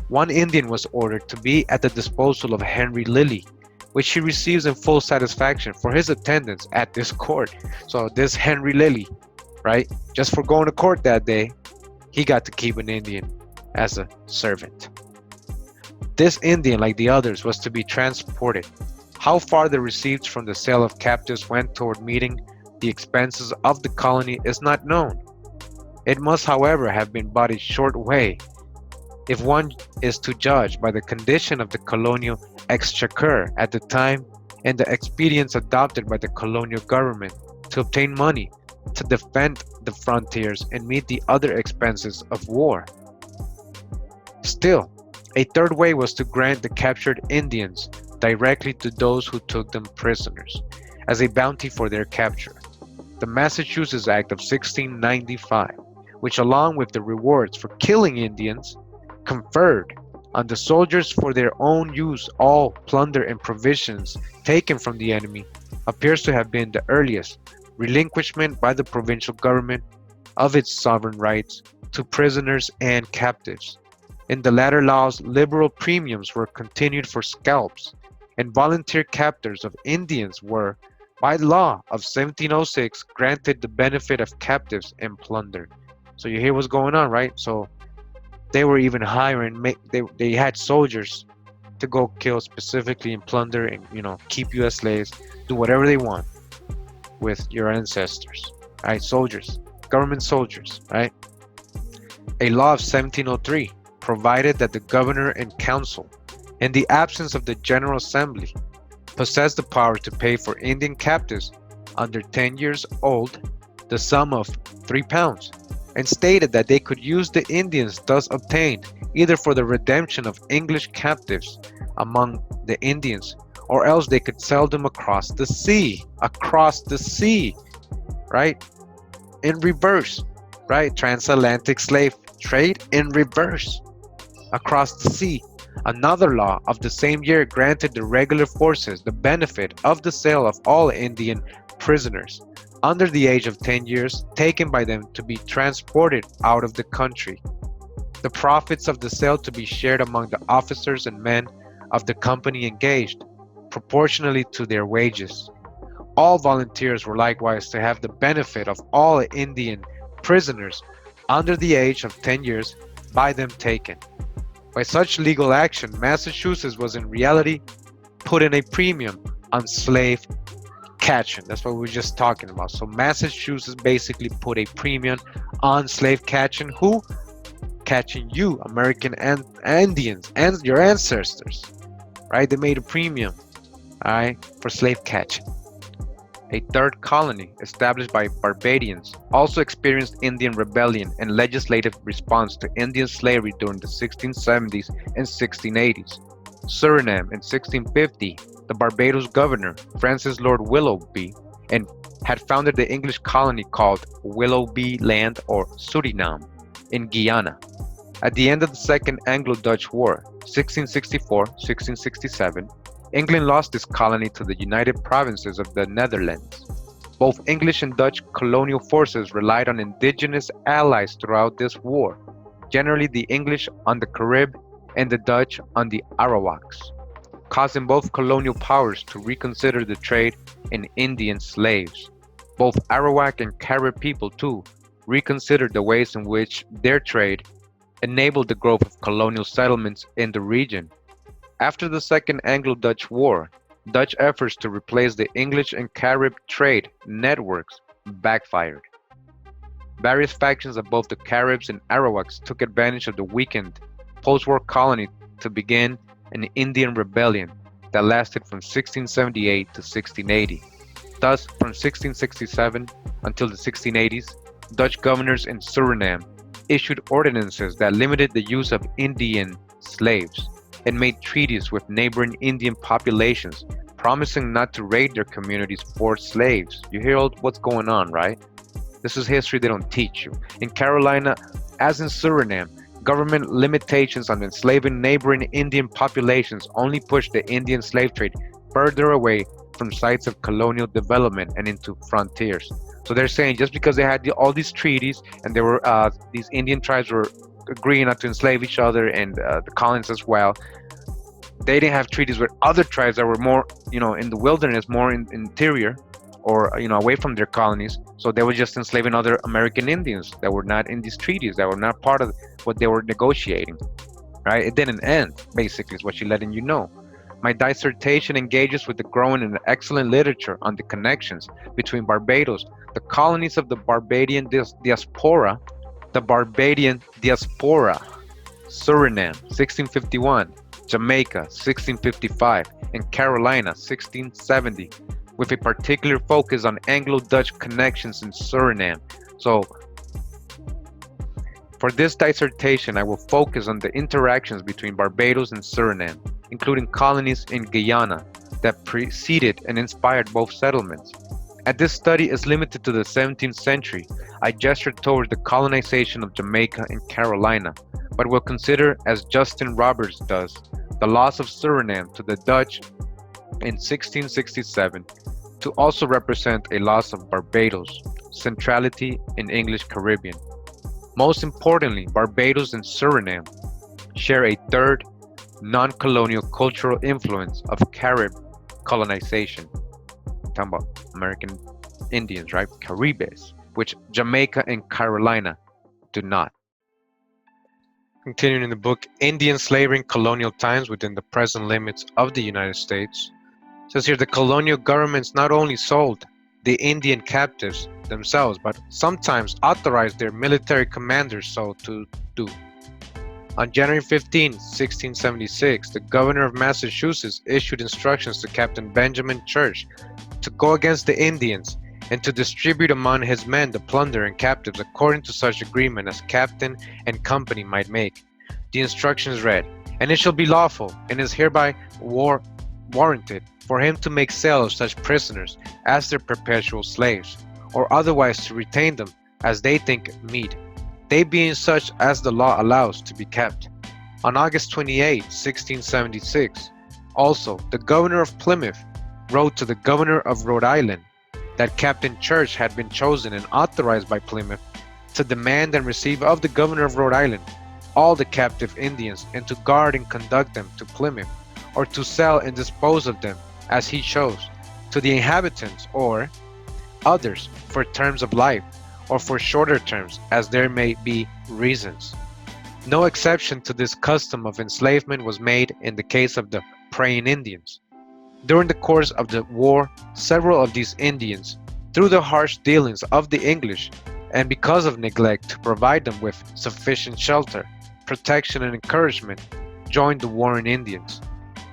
One Indian was ordered to be at the disposal of Henry Lilly, which he receives in full satisfaction for his attendance at this court. So this Henry Lilly, right, just for going to court that day, he got to keep an Indian as a servant. This Indian, like the others, was to be transported. How far the receipts from the sale of captives went toward meeting the expenses of the colony is not known. It must, however, have been but a short way, if one is to judge by the condition of the colonial exchequer at the time and the expedients adopted by the colonial government to obtain money to defend the frontiers and meet the other expenses of war. Still, a third way was to grant the captured Indians directly to those who took them prisoners, as a bounty for their capture. The Massachusetts Act of 1695, which along with the rewards for killing Indians, conferred on the soldiers for their own use all plunder and provisions taken from the enemy, appears to have been the earliest relinquishment by the provincial government of its sovereign rights to prisoners and captives. In the latter laws, liberal premiums were continued for scalps, and volunteer captors of Indians were, by law of 1706, granted the benefit of captives and plunder. So you hear what's going on, right? So they were even hiring, they had soldiers to go kill specifically and plunder and keep you as slaves, do whatever they want with your ancestors, right? Soldiers, government soldiers, right? A law of 1703 provided that the governor and council, in the absence of the General Assembly, possessed the power to pay for Indian captives under 10 years old the sum of £3, and stated that they could use the Indians thus obtained either for the redemption of English captives among the Indians, or else they could sell them across the sea, right? In reverse, right? Transatlantic slave trade in reverse across the sea. Another law of the same year granted the regular forces the benefit of the sale of all Indian prisoners under the age of 10 years taken by them to be transported out of the country. The profits of the sale to be shared among the officers and men of the company engaged, proportionally to their wages. All volunteers were likewise to have the benefit of all Indian prisoners under the age of 10 years by them taken. By such legal action, Massachusetts was in reality put in a premium on slave catching. That's what we were just talking about. So Massachusetts basically put a premium on slave catching. Who? Catching you, American and Indians, and your ancestors, right? They made a premium, all right, for slave catching. A third colony, established by Barbadians, also experienced Indian rebellion and legislative response to Indian slavery during the 1670s and 1680s. Suriname in 1650, the Barbados governor, Francis Lord Willoughby, and had founded the English colony called Willoughby Land or Suriname in Guyana. At the end of the Second Anglo-Dutch War, 1664-1667, England lost this colony to the United Provinces of the Netherlands. Both English and Dutch colonial forces relied on indigenous allies throughout this war, generally the English on the Carib and the Dutch on the Arawaks, causing both colonial powers to reconsider the trade in Indian slaves. Both Arawak and Carib people, too, reconsidered the ways in which their trade enabled the growth of colonial settlements in the region. After the Second Anglo-Dutch War, Dutch efforts to replace the English and Carib trade networks backfired. Various factions of both the Caribs and Arawaks took advantage of the weakened post-war colony to begin an Indian rebellion that lasted from 1678 to 1680. Thus, from 1667 until the 1680s, Dutch governors in Suriname issued ordinances that limited the use of Indian slaves and made treaties with neighboring Indian populations, promising not to raid their communities for slaves. You hear what's going on, right? This is history they don't teach you. In Carolina, as in Suriname, government limitations on enslaving neighboring Indian populations only pushed the Indian slave trade further away from sites of colonial development and into frontiers. So they're saying just because they had all these treaties and there were these Indian tribes were agreeing not to enslave each other and the colonists as well, they didn't have treaties with other tribes that were more, in the wilderness, more in interior or, away from their colonies. So they were just enslaving other American Indians that were not in these treaties, that were not part of what they were negotiating, right? It didn't end, basically, is what she's letting you know. My dissertation engages with the growing and excellent literature on the connections between Barbados, the colonies of the Barbadian diaspora, Suriname, 1651, Jamaica, 1655, and Carolina, 1670, with a particular focus on Anglo-Dutch connections in Suriname. So, for this dissertation, I will focus on the interactions between Barbados and Suriname, including colonies in Guyana that preceded and inspired both settlements. As this study is limited to the 17th century, I gesture towards the colonization of Jamaica and Carolina, but will consider, as Justin Roberts does, the loss of Suriname to the Dutch in 1667 to also represent a loss of Barbados' centrality in English Caribbean. Most importantly, Barbados and Suriname share a third non-colonial cultural influence of Carib colonization. I'm talking about American Indians, right? Caribes, which Jamaica and Carolina do not. Continuing in the book, Indian Slavery in Colonial Times Within the Present Limits of the United States. It says here the colonial governments not only sold the Indian captives themselves, but sometimes authorized their military commanders so to do. On January 15, 1676, the governor of Massachusetts issued instructions to Captain Benjamin Church to go against the Indians and to distribute among his men the plunder and captives according to such agreement as captain and company might make. The instructions read, "And it shall be lawful, and is hereby warranted, for him to make sale of such prisoners as their perpetual slaves, or otherwise to retain them as they think meet, they being such as the law allows to be kept." On August 28, 1676, also the governor of Plymouth wrote to the governor of Rhode Island that Captain Church had been chosen and authorized by Plymouth to demand and receive of the governor of Rhode Island all the captive Indians and to guard and conduct them to Plymouth, or to sell and dispose of them as he chose to the inhabitants or others for terms of life, or for shorter terms as there may be reasons. No exception to this custom of enslavement was made in the case of the praying Indians. During the course of the war, several of these Indians, through the harsh dealings of the English and because of neglect to provide them with sufficient shelter, protection, and encouragement, joined the warring Indians.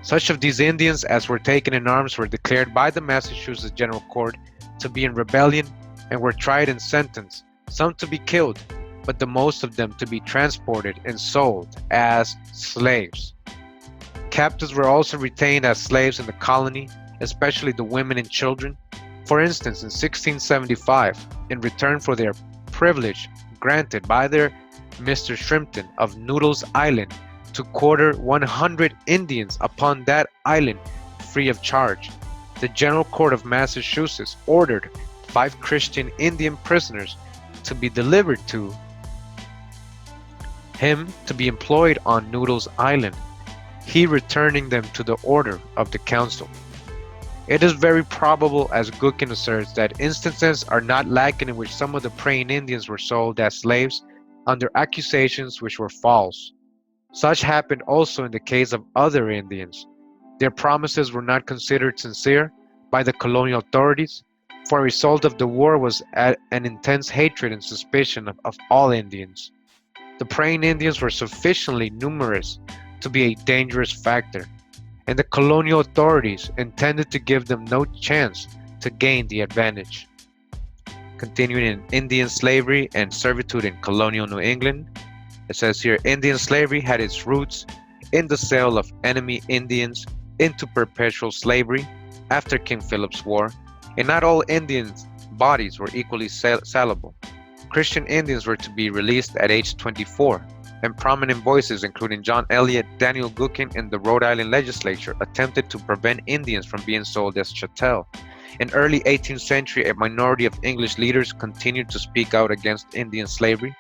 Such of these Indians as were taken in arms were declared by the Massachusetts General Court to be in rebellion and were tried and sentenced, some to be killed, but the most of them to be transported and sold as slaves. Captives were also retained as slaves in the colony, especially the women and children. For instance, in 1675, in return for their privilege granted by their Mr. Shrimpton of Noodles Island to quarter 100 Indians upon that island free of charge, the General Court of Massachusetts ordered 5 Christian Indian prisoners to be delivered to him to be employed on Noodles Island, he returning them to the order of the council. It is very probable, as Gookin asserts, that instances are not lacking in which some of the praying Indians were sold as slaves under accusations which were false. Such happened also in the case of other Indians. Their promises were not considered sincere by the colonial authorities, for a result of the war was an intense hatred and suspicion of all Indians. The praying Indians were sufficiently numerous to be a dangerous factor, and the colonial authorities intended to give them no chance to gain the advantage. Continuing in Indian slavery and servitude in colonial New England, it says here, Indian slavery had its roots in the sale of enemy Indians into perpetual slavery after King Philip's War, and not all Indians' bodies were equally salable. Christian Indians were to be released at age 24, and prominent voices including John Eliot, Daniel Gookin, and the Rhode Island legislature attempted to prevent Indians from being sold as chattel. In early 18th century, a minority of English leaders continued to speak out against Indian slavery.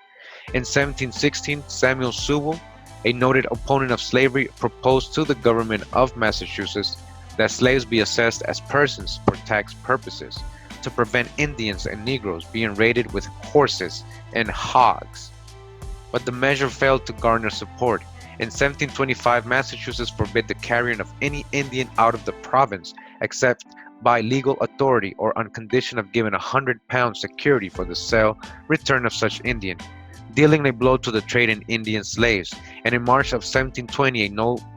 In 1716, Samuel Sewall, a noted opponent of slavery, proposed to the government of Massachusetts that slaves be assessed as persons for tax purposes to prevent Indians and Negroes being raided with horses and hogs. But the measure failed to garner support. In 1725, Massachusetts forbid the carrying of any Indian out of the province except by legal authority or on condition of giving £100 security for the sale, return of such Indian, dealing a blow to the trade in Indian slaves. And in March of 1720, a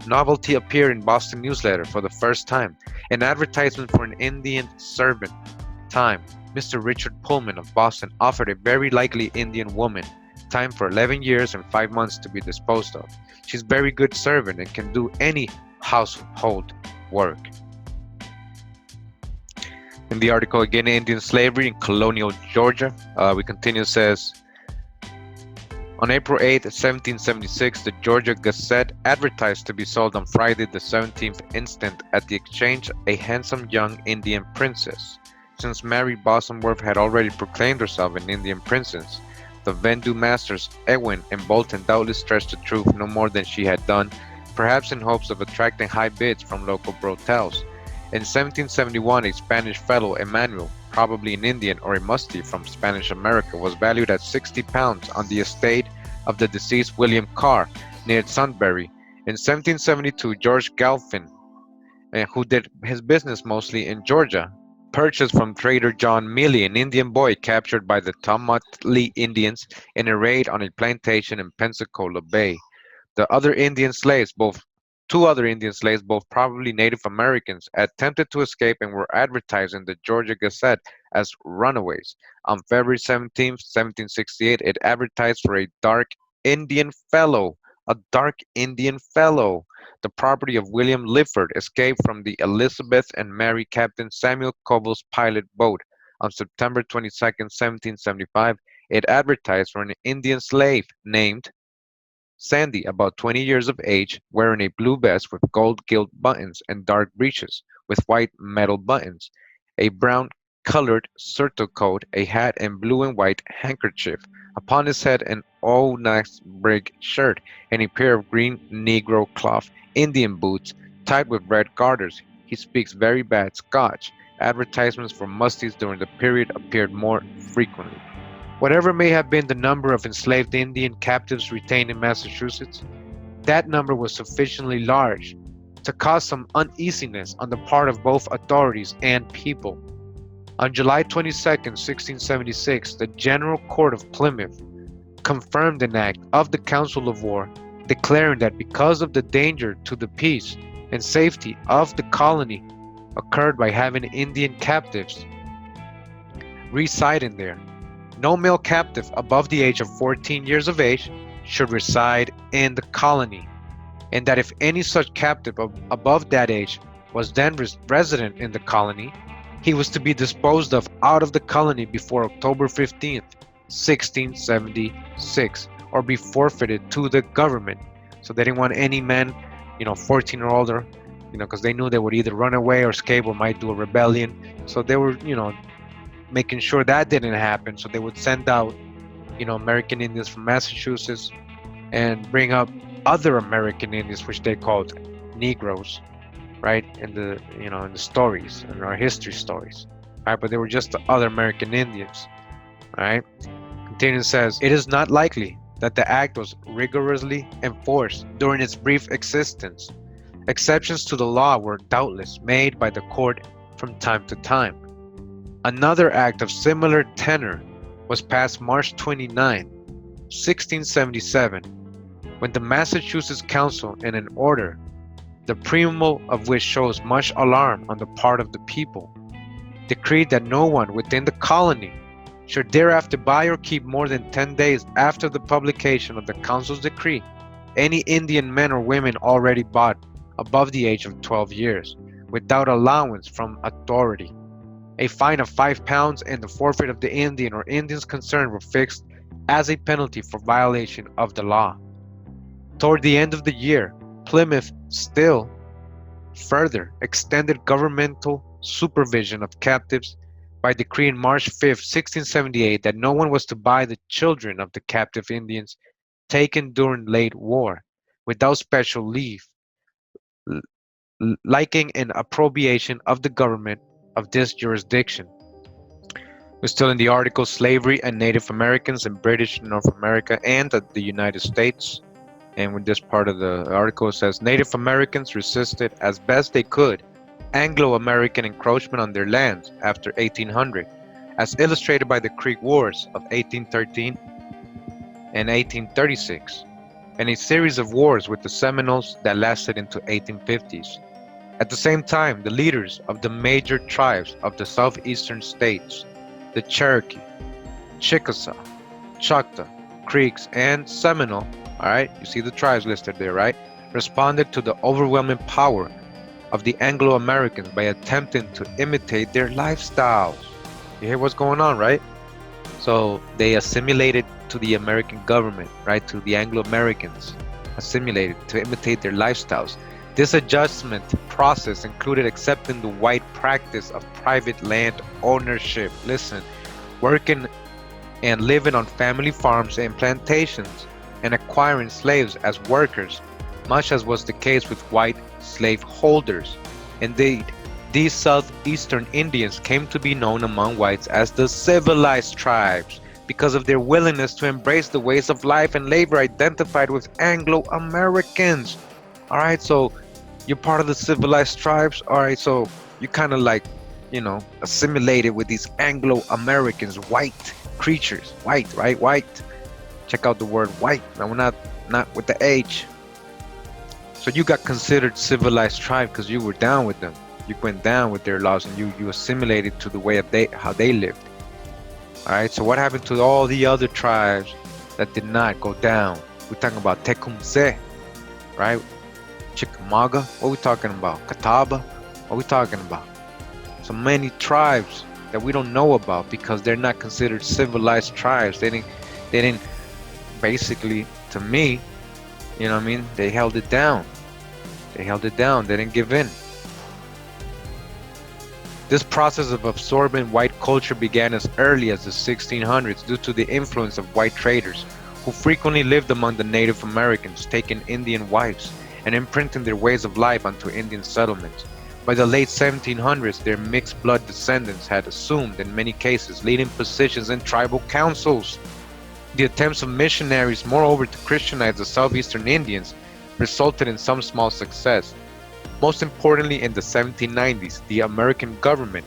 novelty appeared in Boston Newsletter for the first time, an advertisement for an Indian servant. Time, Mr. Richard Pullman of Boston offered a very likely Indian woman, time for 11 years and 5 months to be disposed of. She's very good servant and can do any household work. In the article again, Indian slavery in colonial Georgia, we continue, says, on April 8, 1776, the Georgia Gazette advertised to be sold on Friday the 17th instant at the exchange a handsome young Indian princess. Since Mary Bosworth had already proclaimed herself an Indian princess, the vendue masters Ewing and Bolton doubtless stretched the truth no more than she had done, perhaps in hopes of attracting high bids from local brotels. In 1771, a Spanish fellow, Emmanuel, probably an Indian or a musty from Spanish America, was valued at £60 on the estate of the deceased William Carr near Sunbury. In 1772, George Galpin, who did his business mostly in Georgia, purchased from trader John Mealy an Indian boy captured by the Tomatli Indians in a raid on a plantation in Pensacola Bay. The other Indian slaves, two other Indian slaves, both probably Native Americans, attempted to escape and were advertised in the Georgia Gazette as runaways. On February 17, 1768, it advertised for a dark Indian fellow. The property of William Lifford escaped from the Elizabeth and Mary Captain Samuel Coble's pilot boat. On September 22, 1775, it advertised for an Indian slave named Sandy, about 20 years of age, wearing a blue vest with gold gilt buttons and dark breeches with white metal buttons, a brown-colored surtout, a hat, and blue and white handkerchief. Upon his head an Onax-brig shirt and a pair of green negro cloth Indian boots tied with red garters. He speaks very bad Scotch. Advertisements for musties during the period appeared more frequently. Whatever may have been the number of enslaved Indian captives retained in Massachusetts, that number was sufficiently large to cause some uneasiness on the part of both authorities and people. On July 22, 1676, the General Court of Plymouth confirmed an act of the Council of War declaring that because of the danger to the peace and safety of the colony occurred by having Indian captives residing there, no male captive above the age of 14 years of age should reside in the colony, and that if any such captive above that age was then resident in the colony, he was to be disposed of out of the colony before October 15th, 1676, or be forfeited to the government. So they didn't want any men, 14 or older, because they knew they would either run away or escape or might do a rebellion. So they were, making sure that didn't happen. So they would send out, American Indians from Massachusetts and bring up other American Indians, which they called Negroes, right? In the stories, in our history stories, right? But they were just the other American Indians, right? Continuing says, it is not likely that the act was rigorously enforced during its brief existence. Exceptions to the law were doubtless made by the court from time to time. Another act of similar tenor was passed March 29, 1677, when the Massachusetts Council, in an order, the preamble of which shows much alarm on the part of the people, decreed that no one within the colony should thereafter buy or keep more than 10 days after the publication of the Council's decree any Indian men or women already bought above the age of 12 years, without allowance from authority. A fine of £5 and the forfeit of the Indian or Indians concerned were fixed as a penalty for violation of the law. Toward the end of the year, Plymouth still further extended governmental supervision of captives by decreeing March 5, 1678, that no one was to buy the children of the captive Indians taken during late war without special leave, liking an appropriation of the government of this jurisdiction. We're still in the article Slavery and Native Americans in British North America and the United States. And with this part of the article, it says Native Americans resisted as best they could Anglo-American encroachment on their lands after 1800, as illustrated by the Creek Wars of 1813 and 1836, and a series of wars with the Seminoles that lasted into 1850s. At the same time, the leaders of the major tribes of the southeastern states, the Cherokee, Chickasaw, Choctaw, Creeks, and Seminole, alright, you see the tribes listed there, right, responded to the overwhelming power of the Anglo-Americans by attempting to imitate their lifestyles. You hear what's going on, right? So they assimilated to the American government, right, to the Anglo-Americans, assimilated to imitate their lifestyles. This adjustment process included accepting the white practice of private land ownership. Listen, working and living on family farms and plantations, and acquiring slaves as workers, much as was the case with white slave holders. Indeed, these southeastern Indians came to be known among whites as the civilized tribes. because of their willingness to embrace the ways of life and labor identified with Anglo-Americans. All right, so you're part of the civilized tribes. All right, so you kind of like, assimilated with these Anglo-Americans, white creatures, white, right? White. Check out the word white. Now we're not with the H. So you got considered civilized tribe because you were down with them. You went down with their laws and you assimilated to the way of how they lived. All right. So what happened to all the other tribes that did not go down? We're talking about Tecumseh, right? Chickamauga. What are we talking about? Catawba. What are we talking about? So many tribes that we don't know about because they're not considered civilized tribes. They didn't basically, to me, you know what I mean? They held it down. They held it down. They didn't give in. This process of absorbing white culture began as early as the 1600s due to the influence of white traders who frequently lived among the Native Americans, taking Indian wives and imprinting their ways of life onto Indian settlements. By the late 1700s, their mixed blood descendants had assumed, in many cases, leading positions in tribal councils. The attempts of missionaries, moreover, to Christianize the southeastern Indians resulted in some small success. Most importantly, in the 1790s, the American government,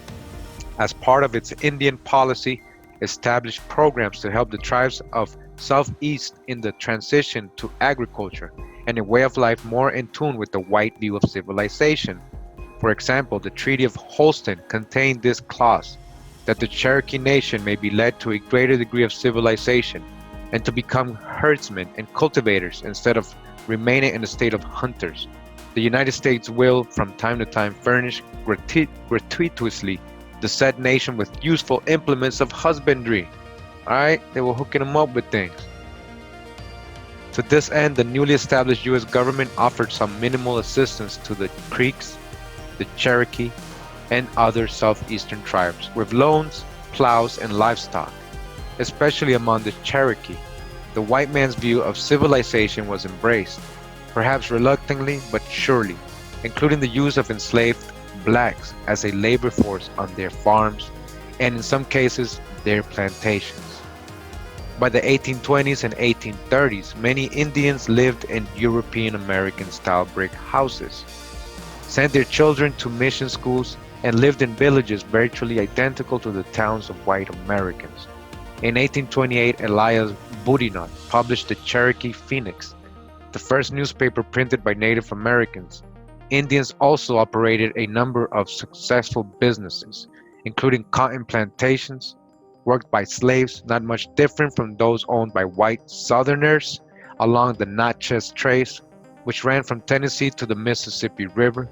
as part of its Indian policy, established programs to help the tribes of Southeast in the transition to agriculture and a way of life more in tune with the white view of civilization. For example, the Treaty of Holston contained this clause, that the Cherokee Nation may be led to a greater degree of civilization and to become herdsmen and cultivators instead of remaining in a state of hunters. The United States will, from time to time, furnish gratuitously the said nation with useful implements of husbandry. Alright, they were hooking them up with things. To this end, the newly established U.S. government offered some minimal assistance to the Creeks, the Cherokee, and other southeastern tribes with loans, plows, and livestock. Especially among the Cherokee, the white man's view of civilization was embraced, perhaps reluctantly but surely, including the use of enslaved blacks as a labor force on their farms and in some cases their plantations. By the 1820s and 1830s, many Indians lived in European American style brick houses, sent their children to mission schools, and lived in villages virtually identical to the towns of white Americans. In 1828, Elias Boudinot published the Cherokee Phoenix, the first newspaper printed by Native Americans. Indians also operated a number of successful businesses, including cotton plantations, worked by slaves not much different from those owned by white Southerners along the Natchez Trace, which ran from Tennessee to the Mississippi River.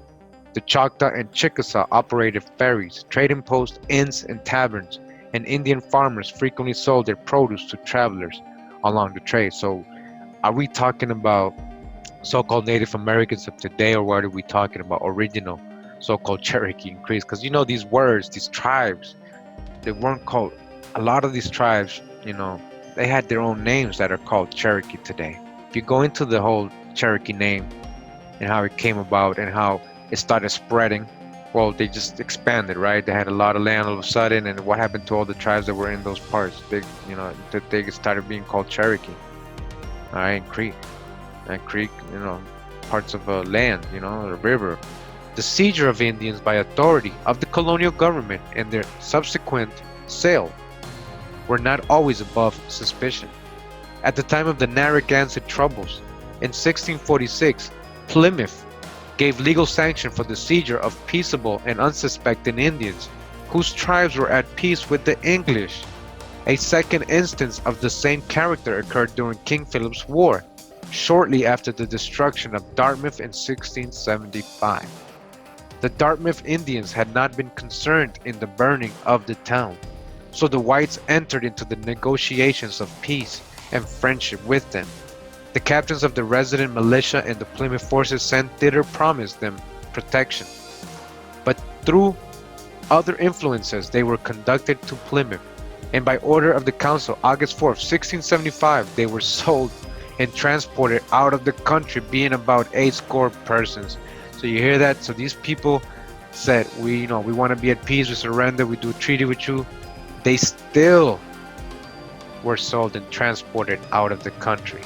The Choctaw and Chickasaw operated ferries, trading posts, inns, and taverns, and Indian farmers frequently sold their produce to travelers along the trace. So, are we talking about so-called Native Americans of today, or what are we talking about original so-called Cherokee and Creeks? Because these words, these tribes, they weren't called. A lot of these tribes, they had their own names that are called Cherokee today. If you go into the whole Cherokee name and how it came about and how it started spreading, well, they just expanded, right? They had a lot of land all of a sudden, and what happened to all the tribes that were in those parts? They started being called Cherokee, all right, and Creek, parts of land, the river. The seizure of Indians by authority of the colonial government and their subsequent sale were not always above suspicion. At the time of the Narragansett Troubles, in 1646, Plymouth gave legal sanction for the seizure of peaceable and unsuspecting Indians whose tribes were at peace with the English. A second instance of the same character occurred during King Philip's War, shortly after the destruction of Dartmouth in 1675. The Dartmouth Indians had not been concerned in the burning of the town, so the whites entered into the negotiations of peace and friendship with them. The captains of the resident militia and the Plymouth forces sent thither promised them protection. But through other influences, they were conducted to Plymouth, and by order of the council, August 4th, 1675, they were sold and transported out of the country, being about 80 persons. So you hear that? So these people said, we want to be at peace, we surrender, we do a treaty with you. They still were sold and transported out of the country.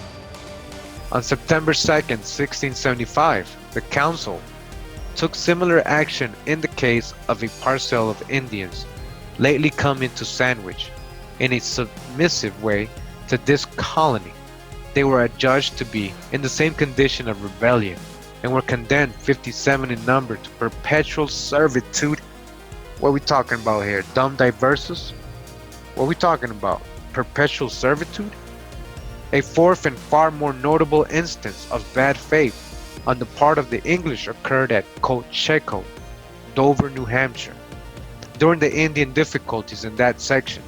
On September 2nd, 1675, the Council took similar action in the case of a parcel of Indians lately come into Sandwich in a submissive way to this colony. They were adjudged to be in the same condition of rebellion and were condemned, 57 in number, to perpetual servitude. What are we talking about here? Dum diversus? What are we talking about? Perpetual servitude? A fourth and far more notable instance of bad faith on the part of the English occurred at Cocheco, Dover, New Hampshire. During the Indian difficulties in that section,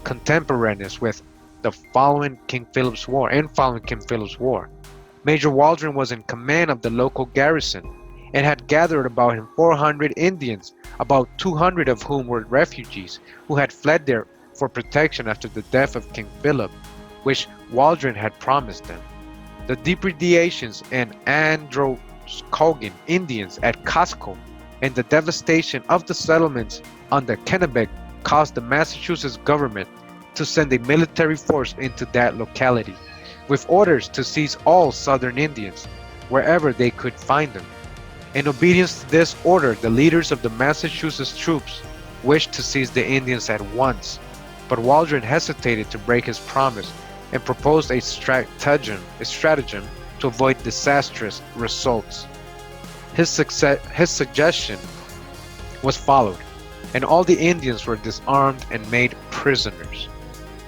contemporaneous with the following King Philip's War, Major Waldron was in command of the local garrison and had gathered about him 400 Indians, about 200 of whom were refugees who had fled there for protection after the death of King Philip, which Waldron had promised them. The depredations and Androscoggin Indians at Costco and the devastation of the settlements on the Kennebec caused the Massachusetts government to send a military force into that locality, with orders to seize all Southern Indians, wherever they could find them. In obedience to this order, the leaders of the Massachusetts troops wished to seize the Indians at once, but Waldron hesitated to break his promise and proposed a stratagem to avoid disastrous results. His suggestion was followed, and all the Indians were disarmed and made prisoners.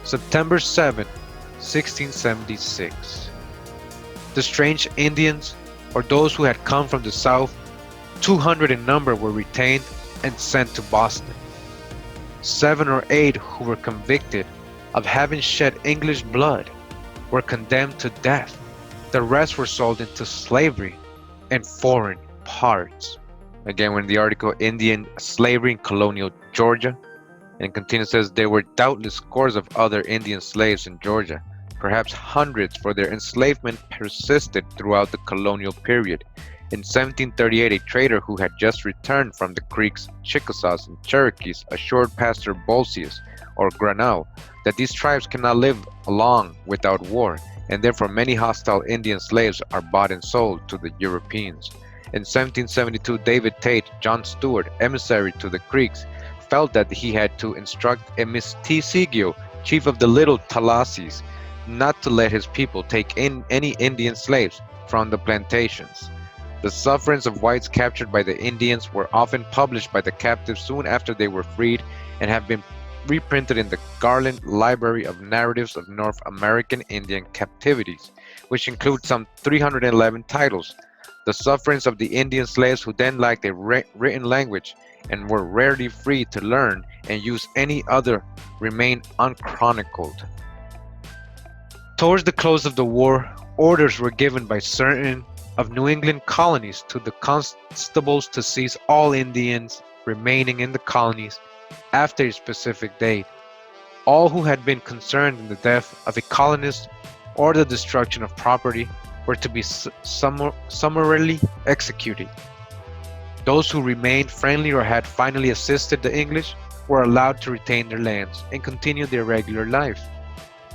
September 7, 1676. The strange Indians, or those who had come from the south, 200 in number, were retained and sent to Boston. 7 or 8 who were convicted of having shed English blood were condemned to death. The rest were sold into slavery in foreign parts. Again, when the article Indian slavery in colonial Georgia, and continues, says there were doubtless scores of other Indian slaves in Georgia, perhaps hundreds, for their enslavement persisted throughout the colonial period. In 1738, a trader who had just returned from the Creeks, Chickasaws, and Cherokees assured Pastor Bolsius, or Granau, that these tribes cannot live long without war, and therefore many hostile Indian slaves are bought and sold to the Europeans. In 1772, David Tate, John Stewart, emissary to the Creeks, felt that he had to instruct a Mestisigio, chief of the Little Talasses, not to let his people take in any Indian slaves from the plantations. The sufferings of whites captured by the Indians were often published by the captives soon after they were freed and have been reprinted in the Garland Library of Narratives of North American Indian Captivities, which include some 311 titles. The sufferings of the Indian slaves who then lacked a written language and were rarely free to learn and use any other remain unchronicled. Towards the close of the war, orders were given by certain of New England colonies to the constables to seize all Indians remaining in the colonies after a specific date. All who had been concerned in the death of a colonist or the destruction of property were to be summarily executed. Those who remained friendly or had finally assisted the English were allowed to retain their lands and continue their regular life.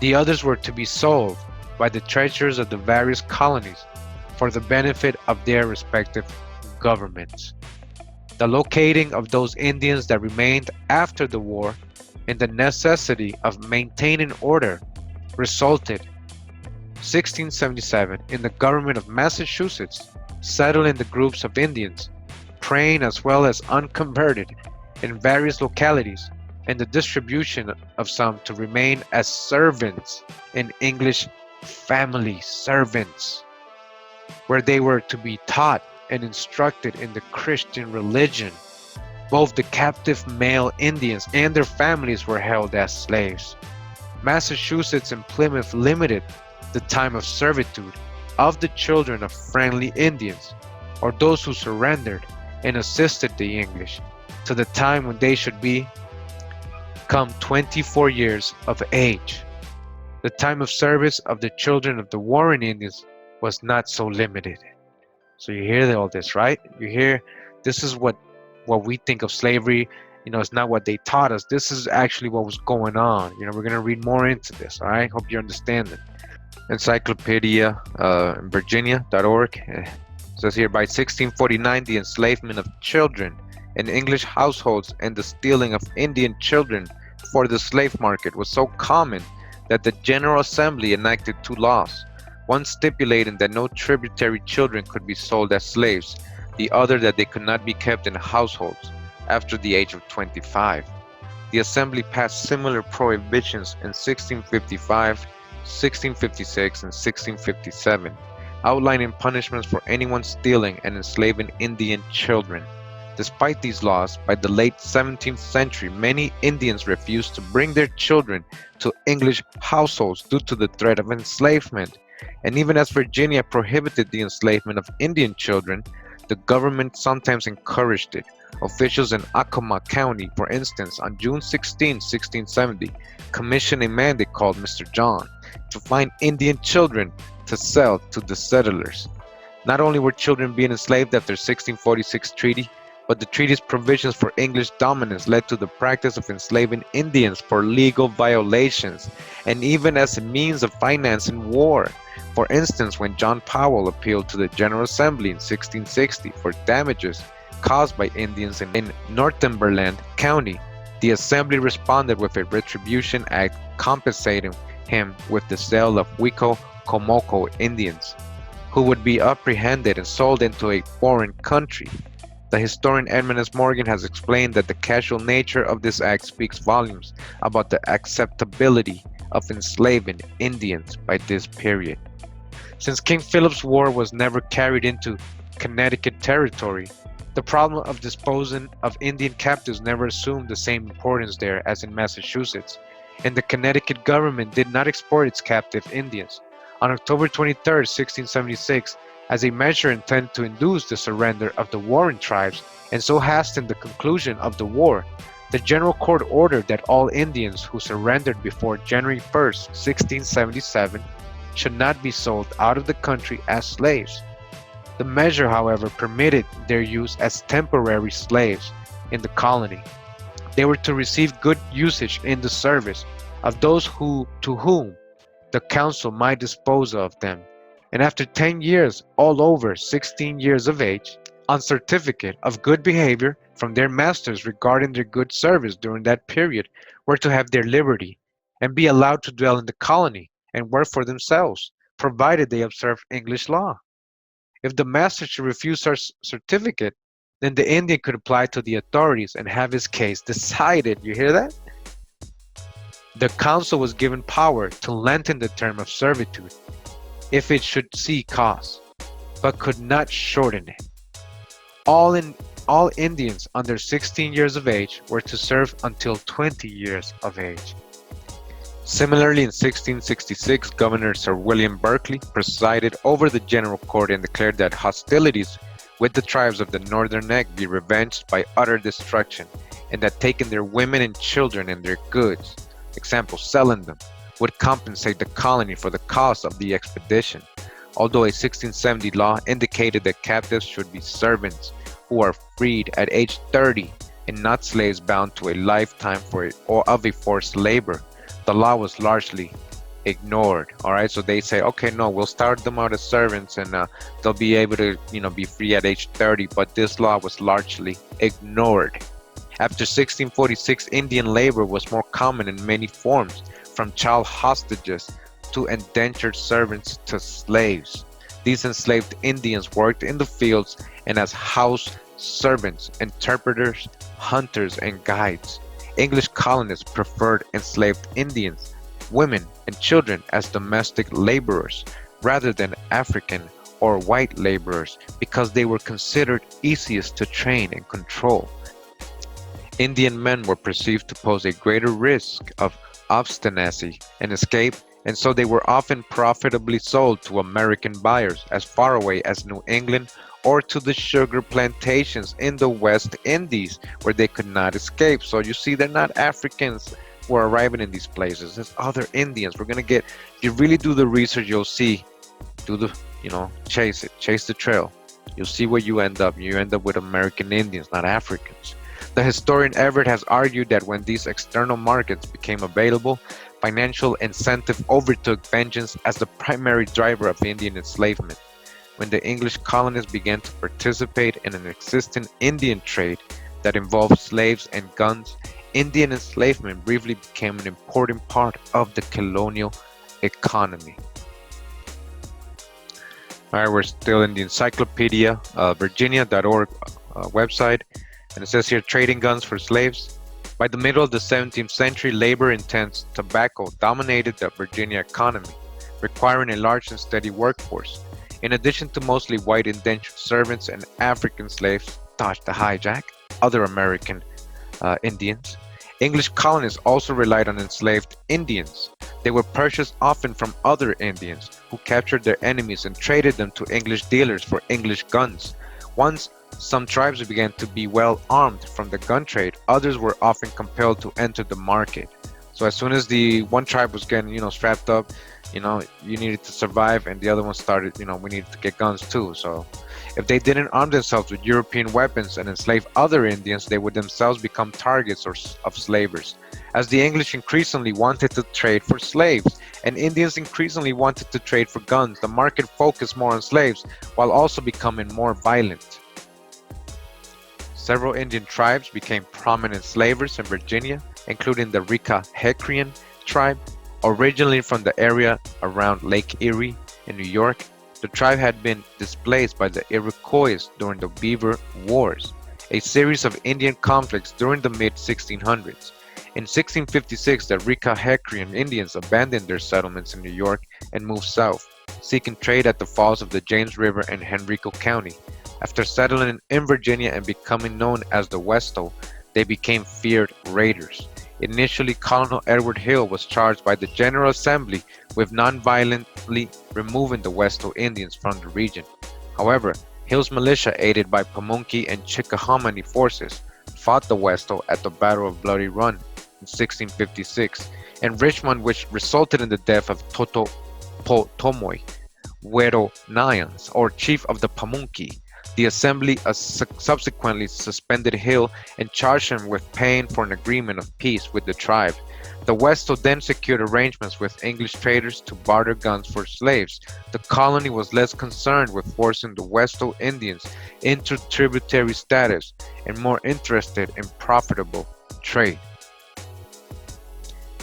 The others were to be sold by the treasurers of the various colonies for the benefit of their respective governments. The locating of those Indians that remained after the war and the necessity of maintaining order resulted, 1677, in the government of Massachusetts settling the groups of Indians, praying as well as unconverted, in various localities, and the distribution of some to remain as servants in English family servants, where they were to be taught and instructed in the Christian religion. Both the captive male Indians and their families were held as slaves. Massachusetts and Plymouth limited the time of servitude of the children of friendly Indians, or those who surrendered and assisted the English, to the time when they should become 24 years of age. The time of service of the children of the Warren Indians was not so limited. So you hear all this, right? You hear this is what we think of slavery It's not what they taught us. This is actually what was going on. We're going to read more into this. All right. Hope you understand it. Encyclopedia Virginia.org says here, by 1649, the enslavement of children in English households and the stealing of Indian children for the slave market was so common that the General Assembly enacted two laws, one stipulating that no tributary children could be sold as slaves, the other that they could not be kept in households after the age of 25. The Assembly passed similar prohibitions in 1655, 1656, and 1657, outlining punishments for anyone stealing and enslaving Indian children. Despite these laws, by the late 17th century, many Indians refused to bring their children to English households due to the threat of enslavement. And even as Virginia prohibited the enslavement of Indian children, the government sometimes encouraged it. Officials in Accomack County, for instance, on June 16, 1670, commissioned a man they called Mr. John to find Indian children to sell to the settlers. Not only were children being enslaved after 1646 treaty, but the treaty's provisions for English dominance led to the practice of enslaving Indians for legal violations, and even as a means of financing war. For instance, when John Powell appealed to the General Assembly in 1660 for damages caused by Indians in Northumberland County, the Assembly responded with a retribution act compensating him with the sale of Wico Comoko Indians, who would be apprehended and sold into a foreign country. The historian Edmund S. Morgan has explained that the casual nature of this act speaks volumes about the acceptability of enslaving Indians by this period. Since King Philip's War was never carried into Connecticut territory, the problem of disposing of Indian captives never assumed the same importance there as in Massachusetts, and the Connecticut government did not export its captive Indians. On October 23, 1676, as a measure intended to induce the surrender of the warring tribes and so hasten the conclusion of the war, the General Court ordered that all Indians who surrendered before January 1, 1677, should not be sold out of the country as slaves. The measure, however, permitted their use as temporary slaves in the colony. They were to receive good usage in the service of those to whom the council might dispose of them, and after 10 years, all over 16 years of age, on certificate of good behavior from their masters regarding their good service during that period, were to have their liberty and be allowed to dwell in the colony and work for themselves, provided they observed English law. If the master should refuse such certificate, then the Indian could apply to the authorities and have his case decided. You hear that? The council was given power to lengthen the term of servitude if it should see cause, but could not shorten it. All Indians under 16 years of age were to serve until 20 years of age. Similarly, in 1666, Governor Sir William Berkeley presided over the General Court and declared that hostilities with the tribes of the Northern Neck be revenged by utter destruction, and that taking their women and children and their goods, example, selling them, would compensate the colony for the cost of the expedition, although a 1670 law indicated that captives should be servants who are freed at age 30 and not slaves bound to a lifetime of a forced labor. The law was largely ignored. All right, so they say, okay, no, we'll start them out as servants and they'll be able to, be free at age 30, but this law was largely ignored. After 1646, Indian labor was more common in many forms, from child hostages to indentured servants to slaves. These enslaved Indians worked in the fields and as house servants, interpreters, hunters, and guides. English colonists preferred enslaved Indians, women, and children as domestic laborers rather than African or white laborers because they were considered easiest to train and control. Indian men were perceived to pose a greater risk of obstinacy and escape, and so they were often profitably sold to American buyers as far away as New England or to the sugar plantations in the West Indies where they could not escape. So you see, they're not Africans who are arriving in these places. There's other Indians. We're gonna get, if you really do the research, you'll see, chase the trail. You'll see where you end up. You end up with American Indians, not Africans. The historian Everett has argued that when these external markets became available, financial incentive overtook vengeance as the primary driver of Indian enslavement. When the English colonists began to participate in an existing Indian trade that involved slaves and guns, Indian enslavement briefly became an important part of the colonial economy. All right, we're still in the encyclopedia, virginia.org website, and it says here trading guns for slaves. By the middle of the 17th century, labor-intense tobacco dominated the Virginia economy, requiring a large and steady workforce. In addition to mostly white indentured servants and African slaves, dodge the hijack, other American Indians, English colonists also relied on enslaved Indians. They were purchased often from other Indians, who captured their enemies and traded them to English dealers for English guns. Once some tribes began to be well armed from the gun trade, others were often compelled to enter the market. So as soon as the one tribe was getting, strapped up, you needed to survive, and the other one started, we needed to get guns too. So if they didn't arm themselves with European weapons and enslave other Indians, they would themselves become targets of slavers. As the English increasingly wanted to trade for slaves, and Indians increasingly wanted to trade for guns, the market focused more on slaves while also becoming more violent. Several Indian tribes became prominent slavers in Virginia, including the Rickahecrian tribe, originally from the area around Lake Erie in New York. The tribe had been displaced by the Iroquois during the Beaver Wars, a series of Indian conflicts during the mid-1600s. In 1656, the Rickahecrian Indians abandoned their settlements in New York and moved south, seeking trade at the falls of the James River in Henrico County. After settling in Virginia and becoming known as the Westo, they became feared raiders. Initially, Colonel Edward Hill was charged by the General Assembly with non-violently removing the Westo Indians from the region. However, Hill's militia, aided by Pamunkey and Chickahominy forces, fought the Westo at the Battle of Bloody Run in 1656, and Richmond, which resulted in the death of Totopotomoy Wero Nyans, or chief of the Pamunkey. The Assembly subsequently suspended Hill and charged him with paying for an agreement of peace with the tribe. The Westo then secured arrangements with English traders to barter guns for slaves. The colony was less concerned with forcing the Westo Indians into tributary status and more interested in profitable trade.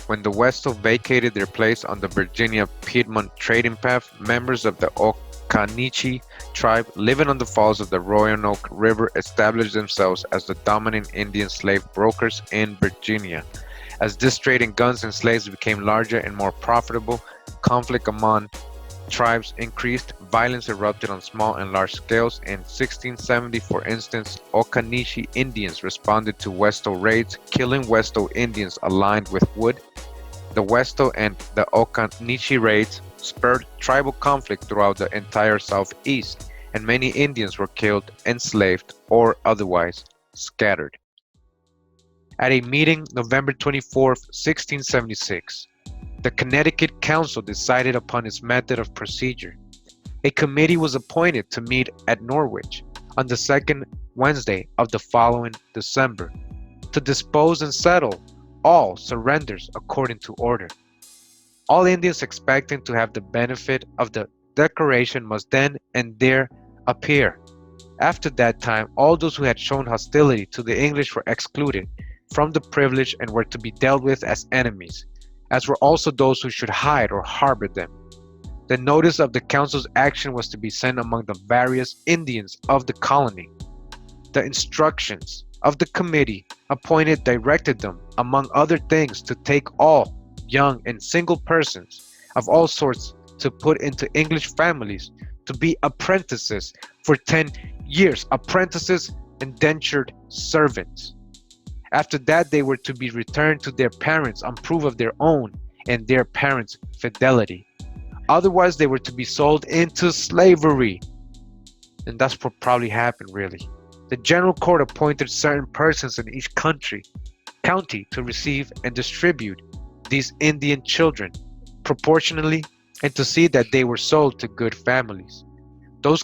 When the Westo vacated their place on the Virginia-Piedmont trading path, members of the Occaneechi tribe living on the falls of the Roanoke River established themselves as the dominant Indian slave brokers in Virginia. As this trade in guns and slaves became larger and more profitable, conflict among tribes increased. Violence erupted on small and large scales. In 1670, for instance, Occaneechi Indians responded to Westo raids, killing Westo Indians aligned with Wood. The Westo and the Occaneechi raids spurred tribal conflict throughout the entire Southeast, and many Indians were killed, enslaved, or otherwise scattered. At a meeting November 24, 1676, the Connecticut Council decided upon its method of procedure. A committee was appointed to meet at Norwich on the second Wednesday of the following December to dispose and settle all surrenders according to order. All Indians expecting to have the benefit of the declaration must then and there appear. After that time, all those who had shown hostility to the English were excluded from the privilege and were to be dealt with as enemies, as were also those who should hide or harbor them. The notice of the council's action was to be sent among the various Indians of the colony. The instructions of the committee appointed directed them, among other things, to take all young and single persons of all sorts to put into English families to be apprentices for 10 years, apprentices, indentured servants. After that, they were to be returned to their parents on proof of their own and their parents' fidelity. Otherwise, they were to be sold into slavery. And that's what probably happened, really. The General Court appointed certain persons in each county to receive and distribute these Indian children proportionally and to see that they were sold to good families. Those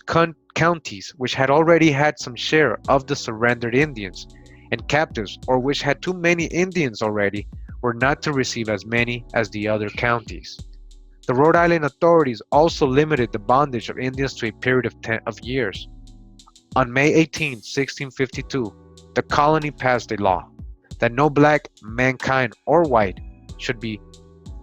counties which had already had some share of the surrendered Indians and captives, or which had too many Indians already, were not to receive as many as the other counties. The Rhode Island authorities also limited the bondage of Indians to a period of years. On May 18, 1652, the colony passed a law that no black, mankind, or white should be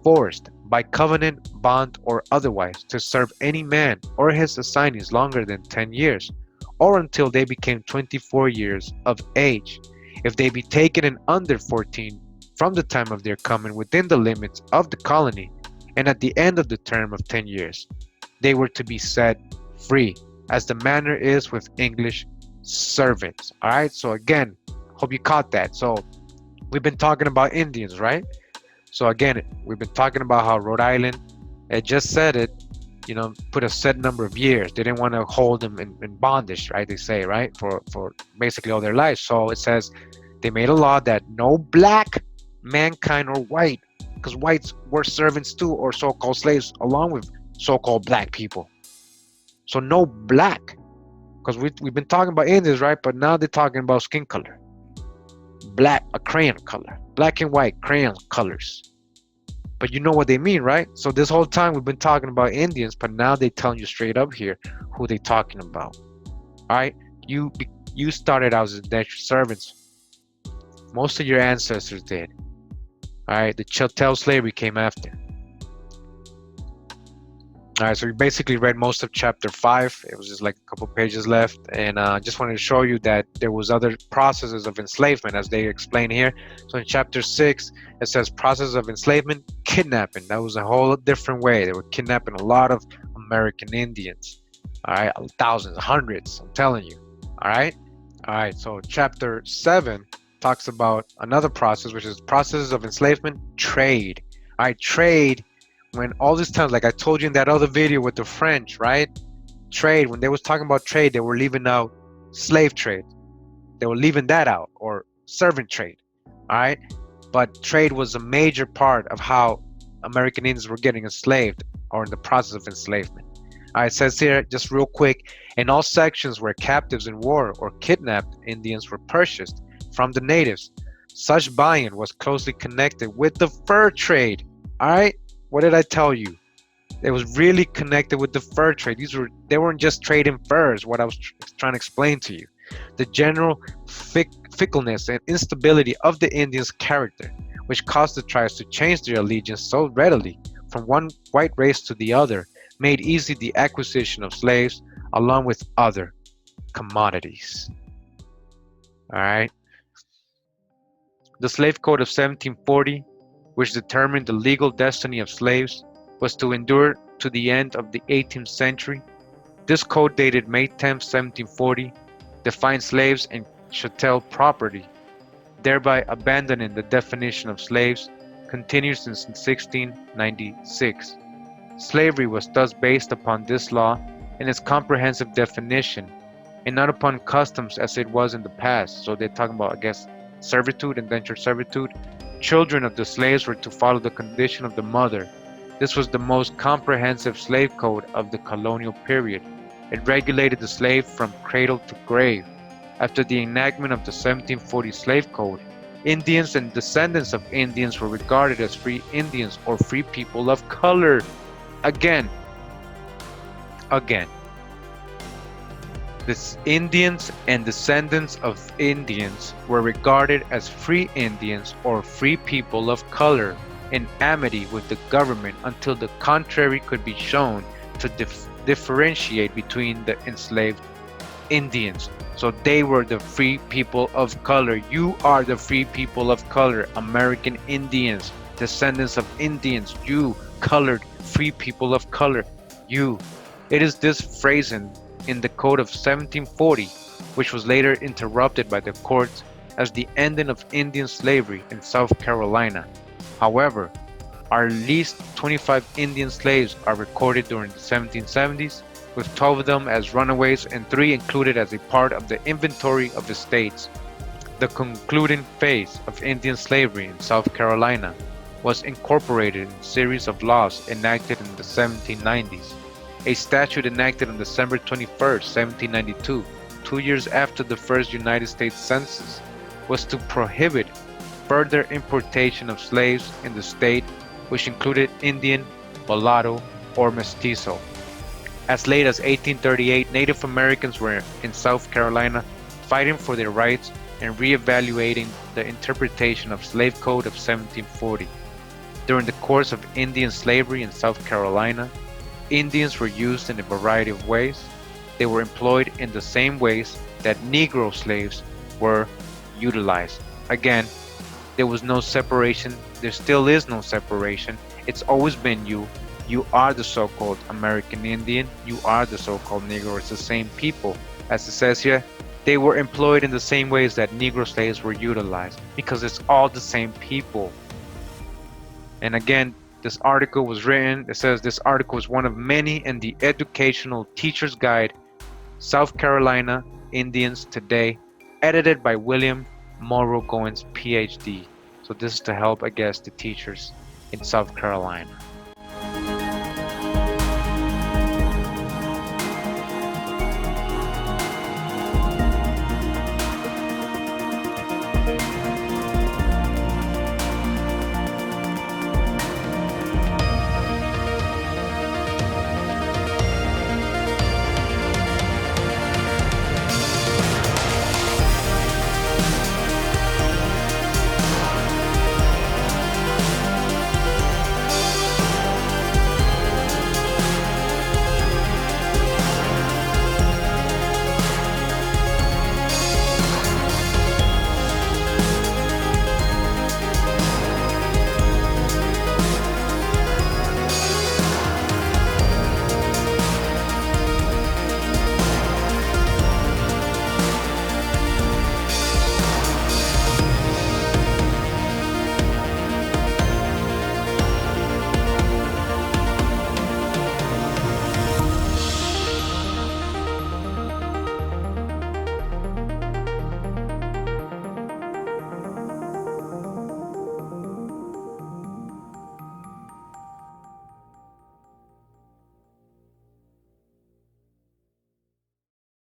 forced by covenant, bond, or otherwise to serve any man or his assignees longer than 10 years, or until they became 24 years of age, if they be taken in under 14 from the time of their coming within the limits of the colony, and at the end of the term of 10 years, they were to be set free, as the manner is with English servants. All right, so again, hope you caught that. So we've been talking about Indians, right? So again, we've been talking about how Rhode Island, it just said it, put a set number of years. They didn't want to hold them in bondage, right? They say, right, for basically all their lives. So it says they made a law that no black, mankind, or white, because whites were servants too, or so-called slaves, along with so-called black people. So no black, because we've been talking about Indians, right? But now they're talking about skin color. Black, a crayon color. Black and white, crayon colors. But you know what they mean, right? So this whole time we've been talking about Indians, but now they're telling you straight up here who they talking about. All right? You started out as indentured servants. Most of your ancestors did. All right? The Chattel slavery came after. All right, so we basically read most of chapter 5. It was just like a couple pages left, and I just wanted to show you that there was other processes of enslavement, as they explain here. So in chapter 6, it says process of enslavement, kidnapping. That was a whole different way. They were kidnapping a lot of American Indians. All right, thousands, hundreds, I'm telling you. All right, so chapter 7 talks about another process, which is processes of enslavement, trade. All right, trade. When all these times, like I told you in that other video with the French, right? Trade, when they was talking about trade, they were leaving out slave trade. They were leaving that out, or servant trade, all right? But trade was a major part of how American Indians were getting enslaved, or in the process of enslavement. All right, it says here, just real quick, in all sections where captives in war or kidnapped Indians were purchased from the natives, such buying was closely connected with the fur trade, all right? What did I tell you? It was really connected with the fur trade. They weren't just trading furs, what I was trying to explain to you. The general fickleness and instability of the Indians' character, which caused the tribes to change their allegiance so readily from one white race to the other, made easy the acquisition of slaves along with other commodities. All right. The Slave Code of 1740, which determined the legal destiny of slaves, was to endure to the end of the 18th century. This code, dated May 10, 1740, defined slaves and chattel property, thereby abandoning the definition of slaves, continued since 1696. Slavery was thus based upon this law and its comprehensive definition, and not upon customs as it was in the past. So they're talking about, I guess, servitude, indentured servitude. Children of the slaves were to follow the condition of the mother. This was the most comprehensive slave code of the colonial period. It regulated the slave from cradle to grave. After the enactment of the 1740 Slave Code, Indians and descendants of Indians were regarded as free Indians or free people of color. Again. The Indians and descendants of Indians were regarded as free Indians or free people of color in amity with the government until the contrary could be shown to differentiate between the enslaved Indians. So they were the free people of color. You are the free people of color, American Indians, descendants of Indians, you colored free people of color, you. It is this phrasing in the Code of 1740, which was later interrupted by the courts as the ending of Indian slavery in South Carolina. However, at least 25 Indian slaves are recorded during the 1770s, with 12 of them as runaways and 3 included as a part of the inventory of the states. The concluding phase of Indian slavery in South Carolina was incorporated in a series of laws enacted in the 1790s. A statute enacted on December 21, 1792, 2 years after the first United States Census, was to prohibit further importation of slaves in the state, which included Indian, mulatto, or mestizo. As late as 1838, Native Americans were in South Carolina fighting for their rights and re-evaluating the interpretation of Slave Code of 1740. During the course of Indian slavery in South Carolina, Indians were used in a variety of ways. They were employed in the same ways that Negro slaves were utilized. Again, there was no separation. There still is no separation. It's always been you. You are the so-called American Indian. You are the so-called Negro. It's the same people. As it says here, they were employed in the same ways that Negro slaves were utilized, because it's all the same people. And again, this article was written, it says this article is one of many in the Educational Teacher's Guide, South Carolina Indians Today, edited by William Morrow Goins, PhD. So this is to help, I guess, the teachers in South Carolina.